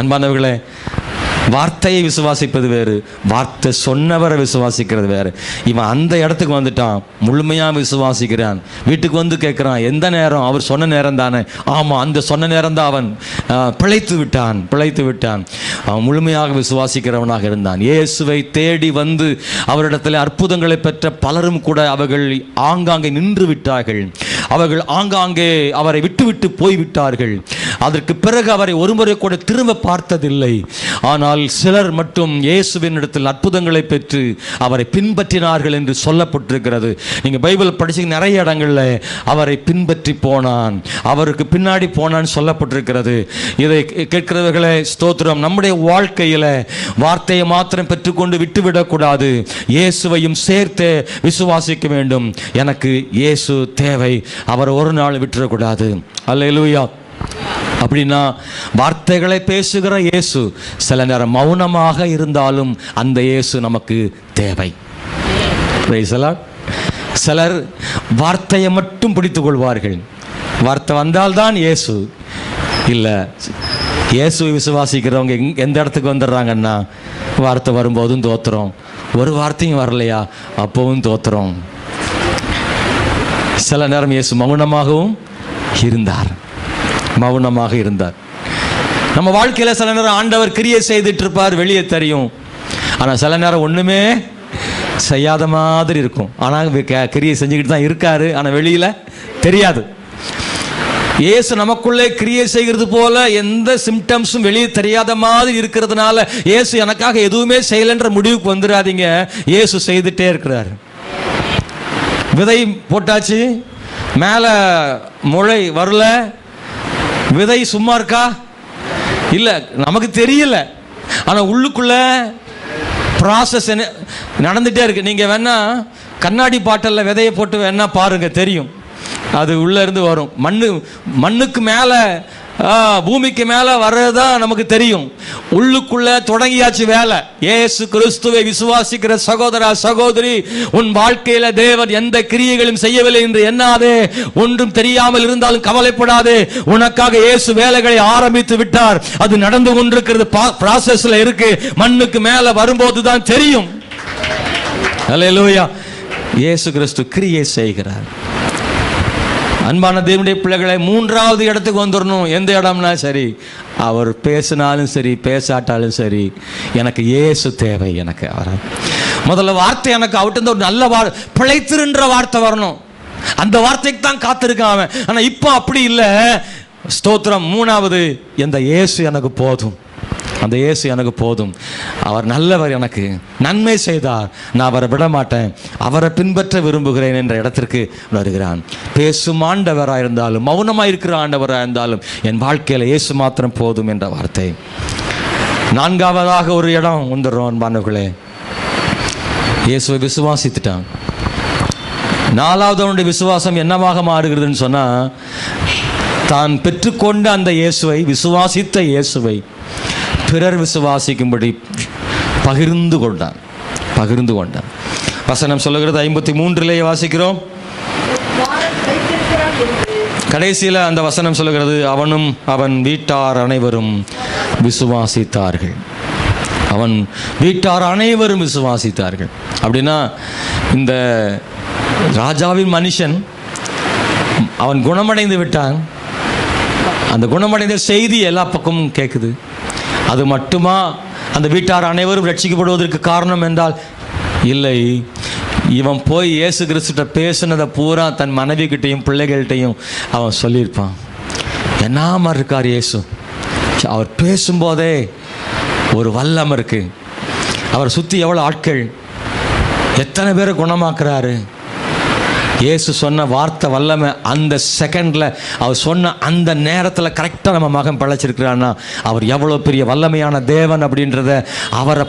அன்பானவர்களே, வார்த்தையை விசுவாசிப்பது வேறு, வார்த்தை சொன்னவரை விசுவாசிக்கிறது வேறு. இவன் அந்த இடத்துக்கு வந்துட்டான், முழுமையாக விசுவாசிக்கிறான். வீட்டுக்கு வந்து கேட்குறான், எந்த நேரம்? அவர் சொன்ன நேரம் தானே. ஆமாம், அந்த சொன்ன நேரம் தான். அவன் பிழைத்து விட்டான். அவன் முழுமையாக விசுவாசிக்கிறவனாக இருந்தான். இயேசுவை தேடி வந்து அவரிடத்தில் அற்புதங்களை பெற்ற பலரும் கூட அவர்கள் ஆங்காங்கே நின்று விட்டார்கள். அவர்கள் ஆங்காங்கே அவரை விட்டு போய்விட்டார்கள். அதற்கு பிறகு அவரை ஒருமுறை கூட திரும்ப பார்த்ததில்லை. ஆனால் சிலர் மட்டும் இயேசுவின் இடத்தில் அற்புதங்களை பெற்று அவரை பின்பற்றினார்கள் என்று சொல்லப்பட்டிருக்கிறது. நீங்க பைபிள் படிச்சு நிறைய இடங்கள்ல அவரை பின்பற்றி போனான், அவருக்கு பின்னாடி போனான்னு சொல்லப்பட்டிருக்கிறது. இதை கேட்கிறவர்களே ஸ்தோத்திரம். நம்முடைய வாழ்க்கையில வார்த்தையை மாத்திரம் பெற்றுக்கொண்டு விட்டுவிடக்கூடாது, இயேசுவையும் சேர்த்து விசுவாசிக்க வேண்டும். எனக்கு இயேசு தேவை, அவரை ஒரு நாள் விட்டுறக்கூடாது. அல்லேலூயா. அப்படின்னா வார்த்தைகளை பேசுகிற இயேசு சில நேரம் மௌனமாக இருந்தாலும் அந்த இயேசு நமக்கு தேவை. சிலர் வார்த்தையை மட்டும் பிடித்துக் கொள்வார்கள், வார்த்தை வந்தால்தான் இயேசு. இல்லை, இயேசுவை விசுவாசிக்கிறவங்க எந்த இடத்துக்கு வந்துடுறாங்கன்னா, வார்த்தை வரும்போதும் தோத்துறோம், ஒரு வார்த்தையும் வரலையா அப்பவும் தோத்துறோம். சில நேரம் இயேசு மௌனமாகவும் இருந்தார். நம்ம வாழ்க்கையில் சில நேரம் ஆண்டவர் கிரியை செய்துட்டு இருப்பார், வெளியே தெரியும். ஆனால் சில நேரம் ஒன்றுமே செய்யாத மாதிரி இருக்கும். ஆனால் கிரியை செஞ்சுக்கிட்டு தான் இருக்காரு, ஆனால் வெளியில் தெரியாது. இயேசு நமக்குள்ளே கிரியை செய்கிறது போல எந்த சிம்டம்ஸும் வெளியே தெரியாத மாதிரி இருக்கிறதுனால இயேசு எனக்காக எதுவுமே செய்யலைன்ற முடிவுக்கு வந்துடாதீங்க. இயேசு செய்துட்டே இருக்கிறார். விதை போட்டாச்சு, மேலே முளை வரல, விதை சும்மா இருக்கா? இல்லை, நமக்கு தெரியல. ஆனால் உள்ளுக்குள்ள ப்ராசஸ் நடந்துகிட்டே இருக்கு. நீங்கள் வேணா கண்ணாடி பாட்டில் விதையை போட்டு வேணா பாருங்க, தெரியும். அது உள்ளே இருந்து வரும். மண்ணுக்கு மேலே பூமிக்கு மேலே வர்றதுதான் நமக்கு தெரியும். உள்ளுக்குள்ள தொடங்கியாச்சு வேலை. இயேசு கிறிஸ்துவை விசுவாசிக்கிற சகோதரா சகோதரி, உன் வாழ்க்கையில தேவன் எந்த கிரியைகளும் செய்யவில்லை என்று எண்ணாதே. ஒன்றும் தெரியாமல் இருந்தாலும் கவலைப்படாதே. உனக்காக இயேசு வேலைகளை ஆரம்பித்து விட்டார். அது நடந்து கொண்டிருக்கிறது, ப்ராசஸ்ல இருக்கு. மண்ணுக்கு மேல வரும்போது தான் தெரியும். அல்லேலூயா. இயேசு கிறிஸ்து கிரியை செய்கிறார். அன்பான தேவனுடைய பிள்ளைகளை, 3வது இடத்துக்கு வந்துடணும். எந்த இடம்னா சரி, அவர் பேசினாலும் சரி பேசாட்டாலும் சரி, எனக்கு இயேசு தேவை. எனக்கு அவர் முதல்ல வார்த்தை, எனக்கு அவர்கிட்ட ஒரு நல்ல பிழைத்திருன்ற வார்த்தை வரணும். அந்த வார்த்தைக்கு தான் காத்திருக்கான் அவன். ஆனால் இப்போ அப்படி இல்லை. ஸ்தோத்திரம். 3வது, இந்த இயேசு எனக்கு போதும், அந்த இயேசு எனக்கு போதும். அவர் நல்லவர், எனக்கு நன்மை செய்தார், நான் அவரை விட மாட்டேன், அவரை பின்பற்ற விரும்புகிறேன் என்ற இடத்திற்கு வருகிறான். பேசும் ஆண்டவராக இருந்தாலும் மௌனமாக இருக்கிற ஆண்டவராக இருந்தாலும் என் வாழ்க்கையில் இயேசு மாத்திரம் போதும் என்ற வார்த்தை. 4வதாக ஒரு இடம் வந்துடுறோம் அன்பானவர்களே. இயேசுவை விசுவாசித்துட்டான். 4வது அவனுடைய விசுவாசம் என்னவாக மாறுகிறதுன்னு சொன்னால், தான் பெற்றுக்கொண்ட அந்த இயேசுவை, விசுவாசித்த இயேசுவை பிறர் விசுவாசிக்கும்படி பகிர்ந்து கொண்டான். வசனம் சொல்லுகிறது 53 வாசிக்கிறோம். கடைசியில் அந்த வசனம் சொல்லுகிறது, அவனும் அவன் வீட்டார் அனைவரும் விசுவாசித்தார்கள். அவன் வீட்டார் அனைவரும் விசுவாசித்தார்கள். அப்படின்னா இந்த ராஜாவின் மனுஷன் அவன் குணமடைந்து விட்டான். அந்த குணமடைந்த செய்தி எல்லா பக்கமும் கேட்குது. அது மட்டுமா அந்த வீட்டார் அனைவரும் ரட்சிக்கப்படுவதற்கு காரணம் என்றால் இல்லை. இவன் போய் இயேசு கிறிஸ்துட்ட பேசுனதை பூரா தன் மனைவி கிட்டையும் பிள்ளைகள்கிட்டையும் அவன் சொல்லியிருப்பான். என்ன மாதிரி இருக்கார் இயேசு, அவர் பேசும்போதே ஒரு வல்லம் இருக்கு, அவர் சுற்றி எவ்வளோ ஆட்கள், எத்தனை பேரை குணமாக்குறாரு, இயேசு சொன்ன வார்த்தை வல்லமை அந்த செகண்டில் அவர் சொன்ன அந்த நேரத்தில் கரெக்டாக நம்ம மகன் பிழைச்சிருக்கிறான்னா அவர் எவ்வளோ பெரிய வல்லமையான தேவன் அப்படின்றத அவரை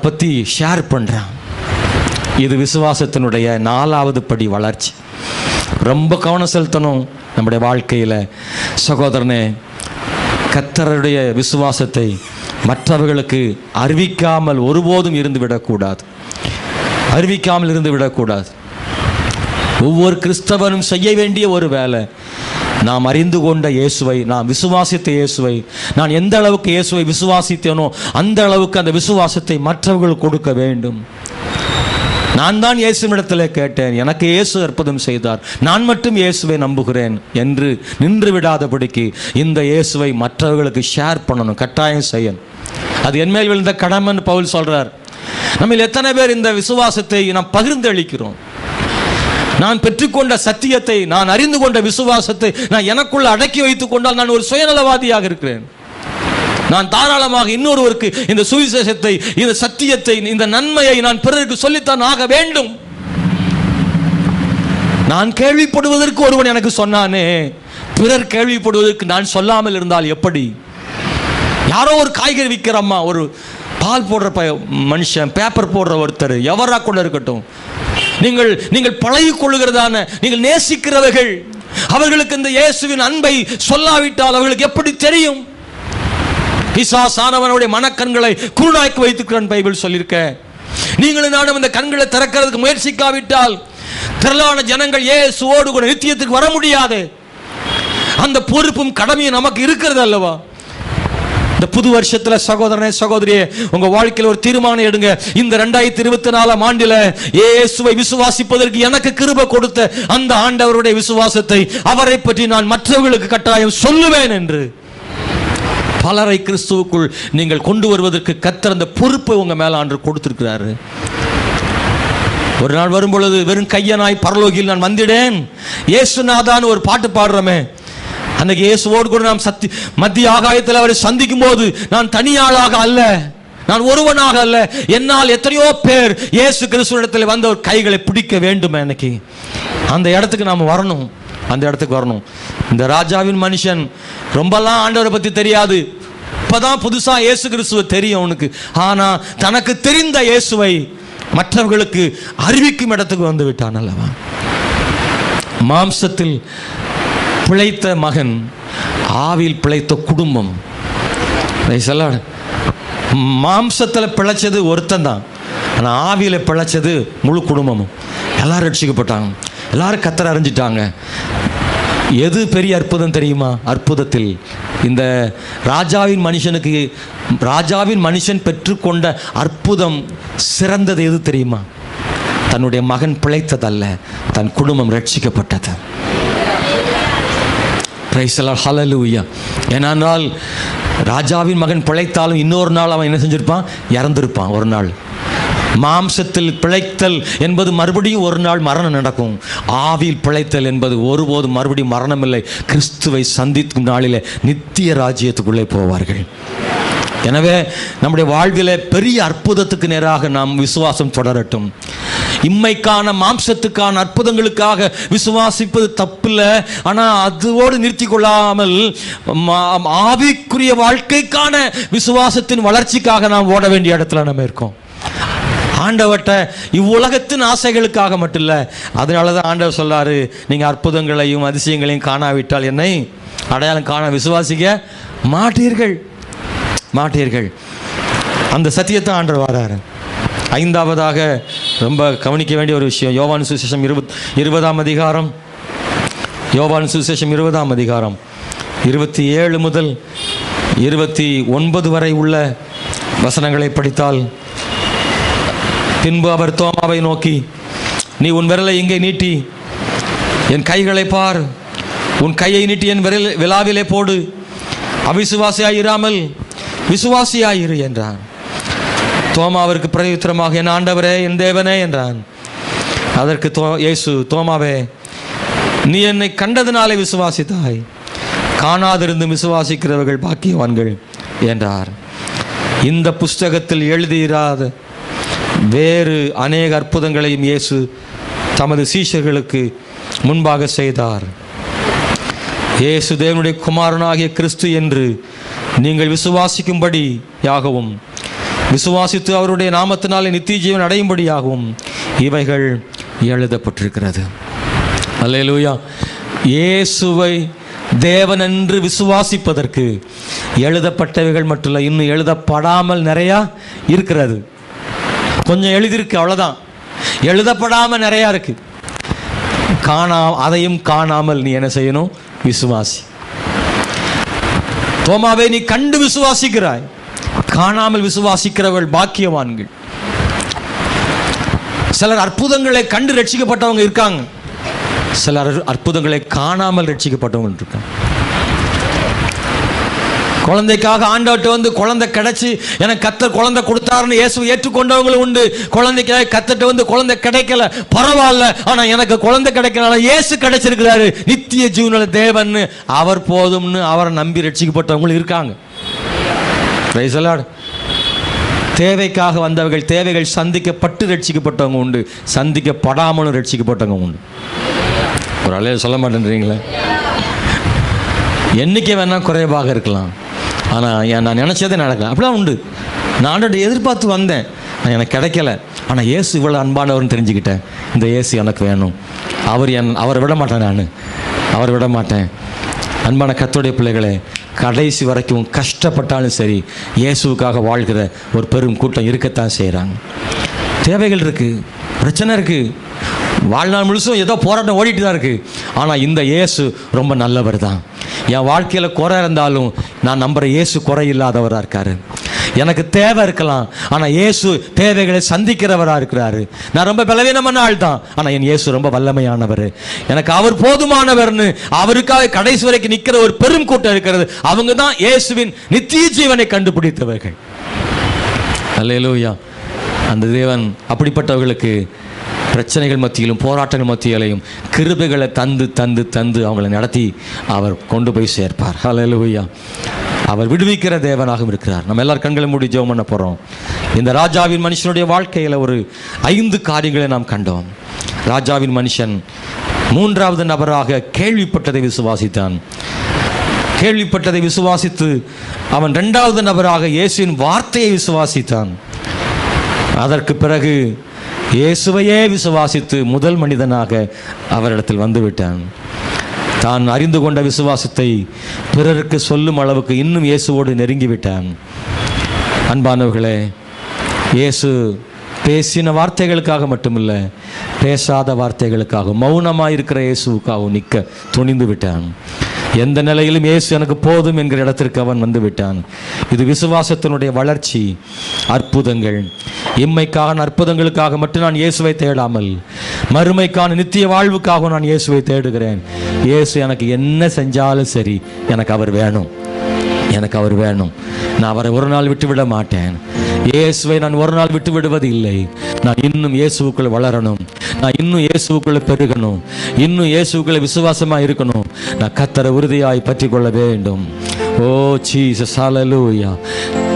பற்றி ஷேர் பண்ணுறான். இது விசுவாசத்தினுடைய 4வது படி வளர்ச்சி. ரொம்ப கவனம் செலுத்தணும் நம்முடைய வாழ்க்கையில். சகோதரனே, கர்த்தருடைய விசுவாசத்தை மற்றவர்களுக்கு அறிவிக்காமல் ஒருபோதும் இருந்து விடக்கூடாது. ஒவ்வொரு கிறிஸ்தவனும் செய்ய வேண்டிய ஒரு வேலை, நாம் அறிந்து கொண்ட இயேசுவை, நாம் விசுவாசித்த இயேசுவை, நான் எந்த அளவுக்கு இயேசுவை விசுவாசித்தேனோ அந்த அளவுக்கு அந்த விசுவாசத்தை மற்றவர்கள் கொடுக்க வேண்டும். நான் தான் இயேசுவிடத்தில் கேட்டேன், எனக்கு இயேசு அற்புதம் செய்தார், நான் மட்டும் இயேசுவை நம்புகிறேன் என்று நின்று விடாதபடிக்கு இந்த இயேசுவை மற்றவர்களுக்கு ஷேர் பண்ணணும், கட்டாயம் செய்யணும். அது என்மேல் விழுந்த கடமைன்னு பவுல் சொல்றார். நம்ம எத்தனை பேர் இந்த விசுவாசத்தை நாம் பகிர்ந்து அளிக்கிறோம்? நான் பெற்றுக்கொண்ட சத்தியத்தை, நான் அறிந்து கொண்ட விசுவாசத்தை நான் எனக்குள்ள அடக்கி வைத்துக் கொண்டால் நான் ஒரு சுயநலவாதியாக இருக்கிறேன். நான் தாராளமாக இன்னொருவருக்கு இந்த சுவிசேஷத்தை, இந்த சத்தியத்தை, இந்த நன்மையை நான் பிறருக்கு சொல்லித்தான் ஆக வேண்டும். நான் கேள்விப்படுவதற்கு ஒருவன் எனக்கு சொன்னானே, பிறர் கேள்விப்படுவதற்கு நான் சொல்லாமல் இருந்தால் எப்படி? யாரோ ஒரு காய்கறி விற்கிற அம்மா, ஒரு பால் போடுற மனுஷன், பேப்பர் போடுற ஒருத்தர், எவராக கூட இருக்கட்டும், நீங்கள் பழகிக் கொள்ளுகிறதான, நீங்கள் நேசிக்கிறவர்கள், அவர்களுக்கு இந்த இயேசுவின் அன்பை சொல்லாவிட்டால் அவர்களுக்கு எப்படி தெரியும்? பிசாசானவனுடைய மனக்கண்களை குருடாக்கி வைத்துக்கிறான் பைபிள் சொல்லியிருக்க. நீங்களும் நானும் இந்த கண்களை திறக்கிறதுக்கு முயற்சிக்காவிட்டால் திரளான ஜனங்கள் இயேசுவோடு கூட நித்தியத்துக்கு வர முடியாது. அந்த பொறுப்பும் கடமையும் நமக்கு இருக்கிறது அல்லவா? இந்த புது வருஷத்தில் சகோதரனே, சகோதரியே, உங்க வாழ்க்கையில் ஒரு தீர்மானம் எடுங்க. இந்த 2024ஆம் ஆண்டில் இயேசுவை விசுவாசிப்பதற்கு எனக்கு கிருபை கொடுத்த அந்த ஆண்டவருடைய விசுவாசத்தை, அவரை பற்றி நான் மற்றவர்களுக்கு கட்டாயம் சொல்லுவேன் என்று. பலரை கிறிஸ்துவுக்குள் நீங்கள் கொண்டு வருவதற்கு கர்த்தர் அந்த பொறுப்பை உங்க மேல ஆண்டு கொடுத்திருக்கிறாரு. ஒரு நாள் வரும்பொழுது வெறும் கையனாய் பரலோகில் நான் வந்திடேன் இயேசுநாதான்னு ஒரு பாட்டு பாடுறோமே, அன்னைக்கு இயேசுவோடு கூட நாம் மத்திய ஆகாயத்தில் அவரை சந்திக்கும் போது நான் தனியாளாக அல்ல, நான் ஒருவனாக அல்ல, என்னால் எத்தனையோ பேர் இயேசு கிறிஸ்துவிடத்தில் வந்த ஒரு கைகளை பிடிக்க வேண்டும். எனக்கு அந்த இடத்துக்கு நாம் வரணும், அந்த இடத்துக்கு வரணும். இந்த ராஜாவின் மனுஷன் ரொம்பலாம் ஆண்டவரை பற்றி தெரியாது, இப்பதான் புதுசா இயேசு கிறிஸ்துவை தெரியும் அவனுக்கு. ஆனா தனக்கு தெரிந்த இயேசுவை மற்றவர்களுக்கு அறிவிக்கும் இடத்துக்கு வந்து விட்டான் அல்லவா? மாம்சத்தில் பிழைத்த மகன், ஆவியில் பிழைத்த குடும்பம். மாம்சத்தில் பிழைச்சது ஒருத்தன் தான், ஆனால் ஆவியில் பிழைச்சது முழு குடும்பமும். எல்லாரும் ரட்சிக்கப்பட்டாங்க, எல்லாரும் கர்த்தரை அறிஞ்சிட்டாங்க. எது பெரிய அற்புதம் தெரியுமா? அற்புதத்தில் இந்த ராஜாவின் மனுஷன் பெற்றுக்கொண்ட அற்புதம் சிறந்தது எது தெரியுமா? தன்னுடைய மகன் பிழைத்ததல்ல, தன் குடும்பம் ரட்சிக்கப்பட்டது. ஹல்லேலூயா. ஏனென்றால் ராஜாவின் மகன் பிழைத்தாலும் இன்னொரு நாள் அவன் என்ன செஞ்சிருப்பான்? இறந்திருப்பான். ஒரு நாள் மாம்சத்தில் பிழைத்தல் என்பது மறுபடியும் ஒரு நாள் மரணம் நடக்கும். ஆவியில் பிழைத்தல் என்பது ஒருபோதும் மறுபடியும் மரணம் இல்லை. கிறிஸ்துவை சந்திக்கும் நாளிலே நித்திய ராஜ்யத்துக்குள்ளே போவார்கள். எனவே நம்முடைய வாழ்விலே பெரிய அற்புதத்துக்கு நேராக நாம் விசுவாசம் தொடரட்டும். இம்மைக்கான மாம்சத்துக்கான அற்புதங்களுக்காக விசுவாசிப்பது தப்பில்லை, ஆனால் அதோடு நிறுத்தி கொள்ளாமல் ஆவிக்குரிய வாழ்க்கைக்கான விசுவாசத்தின் வளர்ச்சிக்காக நாம் ஓட வேண்டிய இடத்துல நம்ம இருக்கோம். ஆண்டவர்கிட்ட இவ்வுலகத்தின் ஆசைகளுக்காக மட்டும் இல்லை. அதனால தான் ஆண்டவர் சொல்றாரு, நீங்கள் அற்புதங்களையும் அதிசயங்களையும் காணாவிட்டால் என்னை அடையாளம் காண விசுவாசிக்க மாட்டீர்கள். அந்த சத்தியத்தை ஆண்டவர் வராரு. 5வதாக ரொம்ப கவனிக்க வேண்டிய ஒரு விஷயம், யோவான் சுவிசேஷம் 20ஆம் அதிகாரம், யோவான் சுவிசேஷம் 20ஆம் அதிகாரம் 27 முதல் 29 வரை உள்ள வசனங்களை படித்தால், பின்பு அவர் தோமாவை நோக்கி, நீ உன் விரலை இங்கே நீட்டி என் கைகளை பார், உன் கையை நீட்டி என் விலாவிலே போடு, அவிசுவாசியாயிராமல் விசுவாசியாயிரு என்றான். தோமாவிற்கு பிரதியுத்தரமாக, என் ஆண்டவரே, என் தேவனே என்றான். அதற்கு இயேசு, தோமாவே, நீ என்னை கண்டதினாலே விசுவாசித்தாய், காணாதிருந்து விசுவாசிக்கிறவர்கள் பாக்கியவான்கள் என்றார். இந்த புஸ்தகத்தில் எழுதியிராத வேறு அநேக அற்புதங்களையும் இயேசு தமது சீஷர்களுக்கு முன்பாக செய்தார். இயேசு தேவனுடைய குமாரனாகிய கிறிஸ்து என்று நீங்கள் விசுவாசிக்கும்படியாகவும் விசுவாசித்து அவருடைய நாமத்தினாலே நித்திய ஜீவன் அடையும்படியாகவும் இவைகள் எழுதப்பட்டிருக்கிறது. அல்லேலூயா. இயேசுவை தேவன் என்று விசுவாசிப்பதற்கு எழுதப்பட்டவைகள் மட்டும் இல்லை, இன்னும் எழுதப்படாமல் நிறையா இருக்கிறது. கொஞ்சம் எழுதியிருக்கு, அவ்வளோதான். எழுதப்படாமல் நிறையா இருக்கு. அதையும் காணாமல் நீ என்ன செய்யணும்? விசுவாசி. தோமாவை நீ கண்டு விசுவாசிக்கிறாய், காணாமல் விசுவாசிக்கிறவர்கள் பாக்கியவான்கள். சிலர் அற்புதங்களை கண்டு ரட்சிக்கப்பட்டவங்க இருக்காங்க, சிலர் அற்புதங்களை காணாமல் ரட்சிக்கப்பட்டவங்க இருக்காங்க. குழந்தைக்காக ஆண்டவர்கிட்ட வந்து குழந்தை கிடைச்சி எனக்கு கர்த்தர் குழந்தை கொடுத்தாருன்னு இயேசுவை ஏற்றுக்கொண்டவங்களும் உண்டு. குழந்தைக்காக கர்த்தர்ட்ட வந்து குழந்தை கிடைக்கல, பரவாயில்ல, ஆனா எனக்கு குழந்தை கிடைக்கல, இயேசு கிடைச்சிருக்கிறாரு, நித்திய ஜீவனுள்ள தேவன் அவர் போதும்னு அவரை நம்பி ரட்சிக்கப்பட்டவங்களும் இருக்காங்க. Praise the Lord. தேவைக்காக வந்தவர்கள், தேவைகள் சந்திக்கப்பட்டு ரட்சிக்கப்பட்டவங்க உண்டு, சந்திக்கப்படாமலும் ரட்சிக்கப்பட்டவங்க உண்டு. ஒரு அலைய சொல்ல மாட்டேன்றீங்களே. எண்ணிக்கை வேணா குறைவாக இருக்கலாம், ஆனால் நான் நினச்சதே நடக்கல. அப்படிலாம் உண்டு. நான் ஆண்டவரை எதிர்பார்த்து வந்தேன், எனக்கு கிடைக்கல, ஆனால் இயேசு இவ்வளோ அன்பானவர்னு தெரிஞ்சுக்கிட்டேன். இந்த இயேசு எனக்கு வேணும். அவரை விட மாட்டேன், அவரை விட மாட்டேன். அன்பான கர்த்தருடைய பிள்ளைகளே, கடைசி வரைக்கும் கஷ்டப்பட்டாலும் சரி இயேசுவுக்காக வாழ்கிற ஒரு பெரும் கூட்டம் இருக்கத்தான் செய்கிறாங்க. தேவைகள் இருக்குது, பிரச்சனை இருக்குது, வாழ்நாள் முழுசும் ஏதோ போராட்டம் ஓடிட்டு தான் இருக்குது. ஆனால் இந்த இயேசு ரொம்ப நல்லவர் தான். என் வாழ்க்கையில் குறை இருந்தாலும் நான் நம்புகிற இயேசு குறை இல்லாதவராக இருக்கார். எனக்கு தேவை இருக்கலாம், ஆனால் இயேசு தேவைகளை சந்திக்கிறவராக இருக்கிறாரு. நான் ரொம்ப பலவீனமான ஆள் தான், ஆனால் என் இயேசு ரொம்ப வல்லமையானவர், எனக்கு அவர் போதுமானவர்னு அவருக்காக கடைசி வரைக்கும் நிற்கிற ஒரு பெரும் கூட்டம் இருக்கிறது. அவங்க தான் இயேசுவின் நித்திய ஜீவனை கண்டுபிடித்தவர்கள். அல்லேலூயா. அந்த தேவன் அப்படிப்பட்டவர்களுக்கு பிரச்சனைகள் மத்தியிலும் போராட்டங்கள் மத்தியிலையும் கிருபைகளை தந்து தந்து தந்து அவங்களை நடத்தி அவர் கொண்டு போய் சேர்ப்பார். ஹல்லேலூயா. அவர் விடுவிக்கிற தேவனாகவும் இருக்கிறார். நம்ம எல்லாரும் கண்களை மூடி ஜெபம் பண்ண போகிறோம். இந்த ராஜாவின் மனுஷனுடைய வாழ்க்கையில் ஒரு 5 காரியங்களை நாம் கண்டோம். ராஜாவின் மனுஷன் 3வது நபராக கேள்விப்பட்டதை விசுவாசித்தான். கேள்விப்பட்டதை விசுவாசித்து அவன் 2வது நபராக இயேசுவின் வார்த்தையை விசுவாசித்தான். அதற்கு பிறகு இயேசுவையே விசுவாசித்து முதல் மனிதனாக அவரிடத்தில் வந்துவிட்டான். தான் அறிந்து கொண்ட விசுவாசத்தை பிறருக்கு சொல்லும் அளவுக்கு இன்னும் இயேசுவோடு நெருங்கிவிட்டான். அன்பானவர்களே, இயேசு பேசின வார்த்தைகளுக்காக மட்டுமில்ல, பேசாத வார்த்தைகளுக்காக மௌனமாக இருக்கிற இயேசுவுக்காக நிற்க துணிந்து விட்டான். எந்த நிலையிலும் இயேசு எனக்கு போதும் என்கிற இடத்திற்கு அவன் வந்து விட்டான். இது விசுவாசத்தினுடைய வளர்ச்சி. அற்புதங்கள், இம்மைக்கான அற்புதங்களுக்காக மட்டும் நான் இயேசுவை தேடாமல் மறுமைக்கான நித்திய வாழ்வுக்காக நான் இயேசுவை தேடுகிறேன். இயேசு எனக்கு என்ன செஞ்சாலும் சரி, எனக்கு அவர் வேணும், எனக்கு அவர் வேணும். நான் அவரை ஒரு நாள் விட்டு விட மாட்டேன். இயேசுவை நான் ஒரு நாள் விட்டு விடுவது இல்லை. நான் இன்னும் இயேசுவுக்குள்ள வளரணும், நான் இன்னும் இயேசுவுக்குள்ள பெருகணும், இன்னும் இயேசுவுக்குள்ள விசுவாசமாக இருக்கணும். நான் கர்த்தரை உறுதியாய் பற்றி கொள்ள வேண்டும். ஓ ஜீசஸ், ஹல்லேலூயா.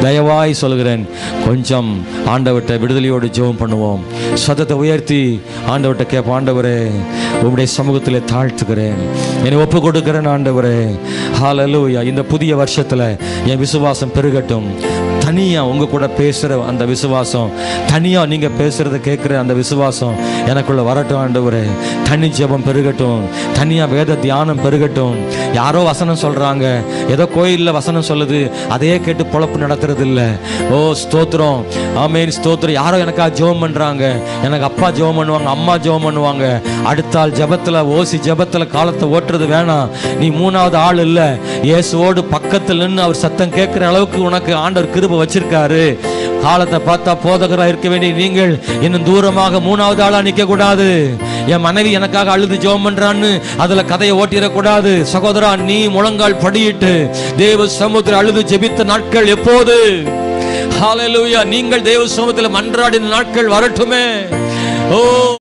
தயவாய் சொல்கிறேன், கொஞ்சம் ஆண்டவர்கிட்ட விடுதலையோடு ஜெபம் பண்ணுவோம். சத்தத்தை உயர்த்தி ஆண்டவர்கிட்ட கேட்போம். ஆண்டவரே, உம்முடைய சமூகத்திலே தாழ்த்துக்கிறேன், என்னை ஒப்பு கொடுக்கிறேன். ஆண்டவரே, ஹல்லேலூயா. இந்த புதிய வருஷத்தில் என் விசுவாசம் பெருகட்டும். தனியாக உங்கள் கூட பேசுகிற அந்த விசுவாசம், தனியாக நீங்கள் பேசுகிறத கேட்குற அந்த விசுவாசம் எனக்குள்ளே வரட்டும். ஆண்டவரே, தனி ஜெபம் பெருகட்டும், தனியாக வேத தியானம் பெருகட்டும். யாரோ வசனம் சொல்கிறாங்க, ஏதோ கோயிலில் வசனம் சொல்லுது, அதையே கேட்டு பொழப்பு நடத்துறது இல்லை. ஓ ஸ்தோத்திரம், ஆமென், ஸ்தோத்திரம். யாரோ எனக்காக ஜெபம் பண்ணுறாங்க, எனக்கு அப்பா ஜெபம் பண்ணுவாங்க, அம்மா ஜெபம் பண்ணுவாங்க. அடுத்த ஆள் ஜெபத்தில், ஓசி ஜெபத்தில் காலத்தை ஓட்டுறது வேணாம். நீ 3வது ஆள் இல்லை, இயேசுவோடு பக்கத்தில் நின்று அவர் சத்தம் கேட்குற அளவுக்கு உனக்கு ஆண்டவர் கிருபை வச்சிருக்காரு. காலத்தை பார்த்தா போதகராக இருக்க வேண்டிய நீங்கள் இன்னும் தூரமாக 3வது ஆளா நிற்க கூடாது. என் மனைவி எனக்காக அழுது ஜெபம் பண்றான்னு அதுல கதையை ஓட்டிடக்கூடாது. சகோதரா, நீ முழங்கால் படியிட்டு தேவ சமூகத்தில் அழுது ஜெபித்த நாட்கள் எப்போது? ஹல்லேலூயா. நீங்கள் தேவ சமூகத்தில் மன்றாடின நாட்கள் வரட்டுமே. ஓ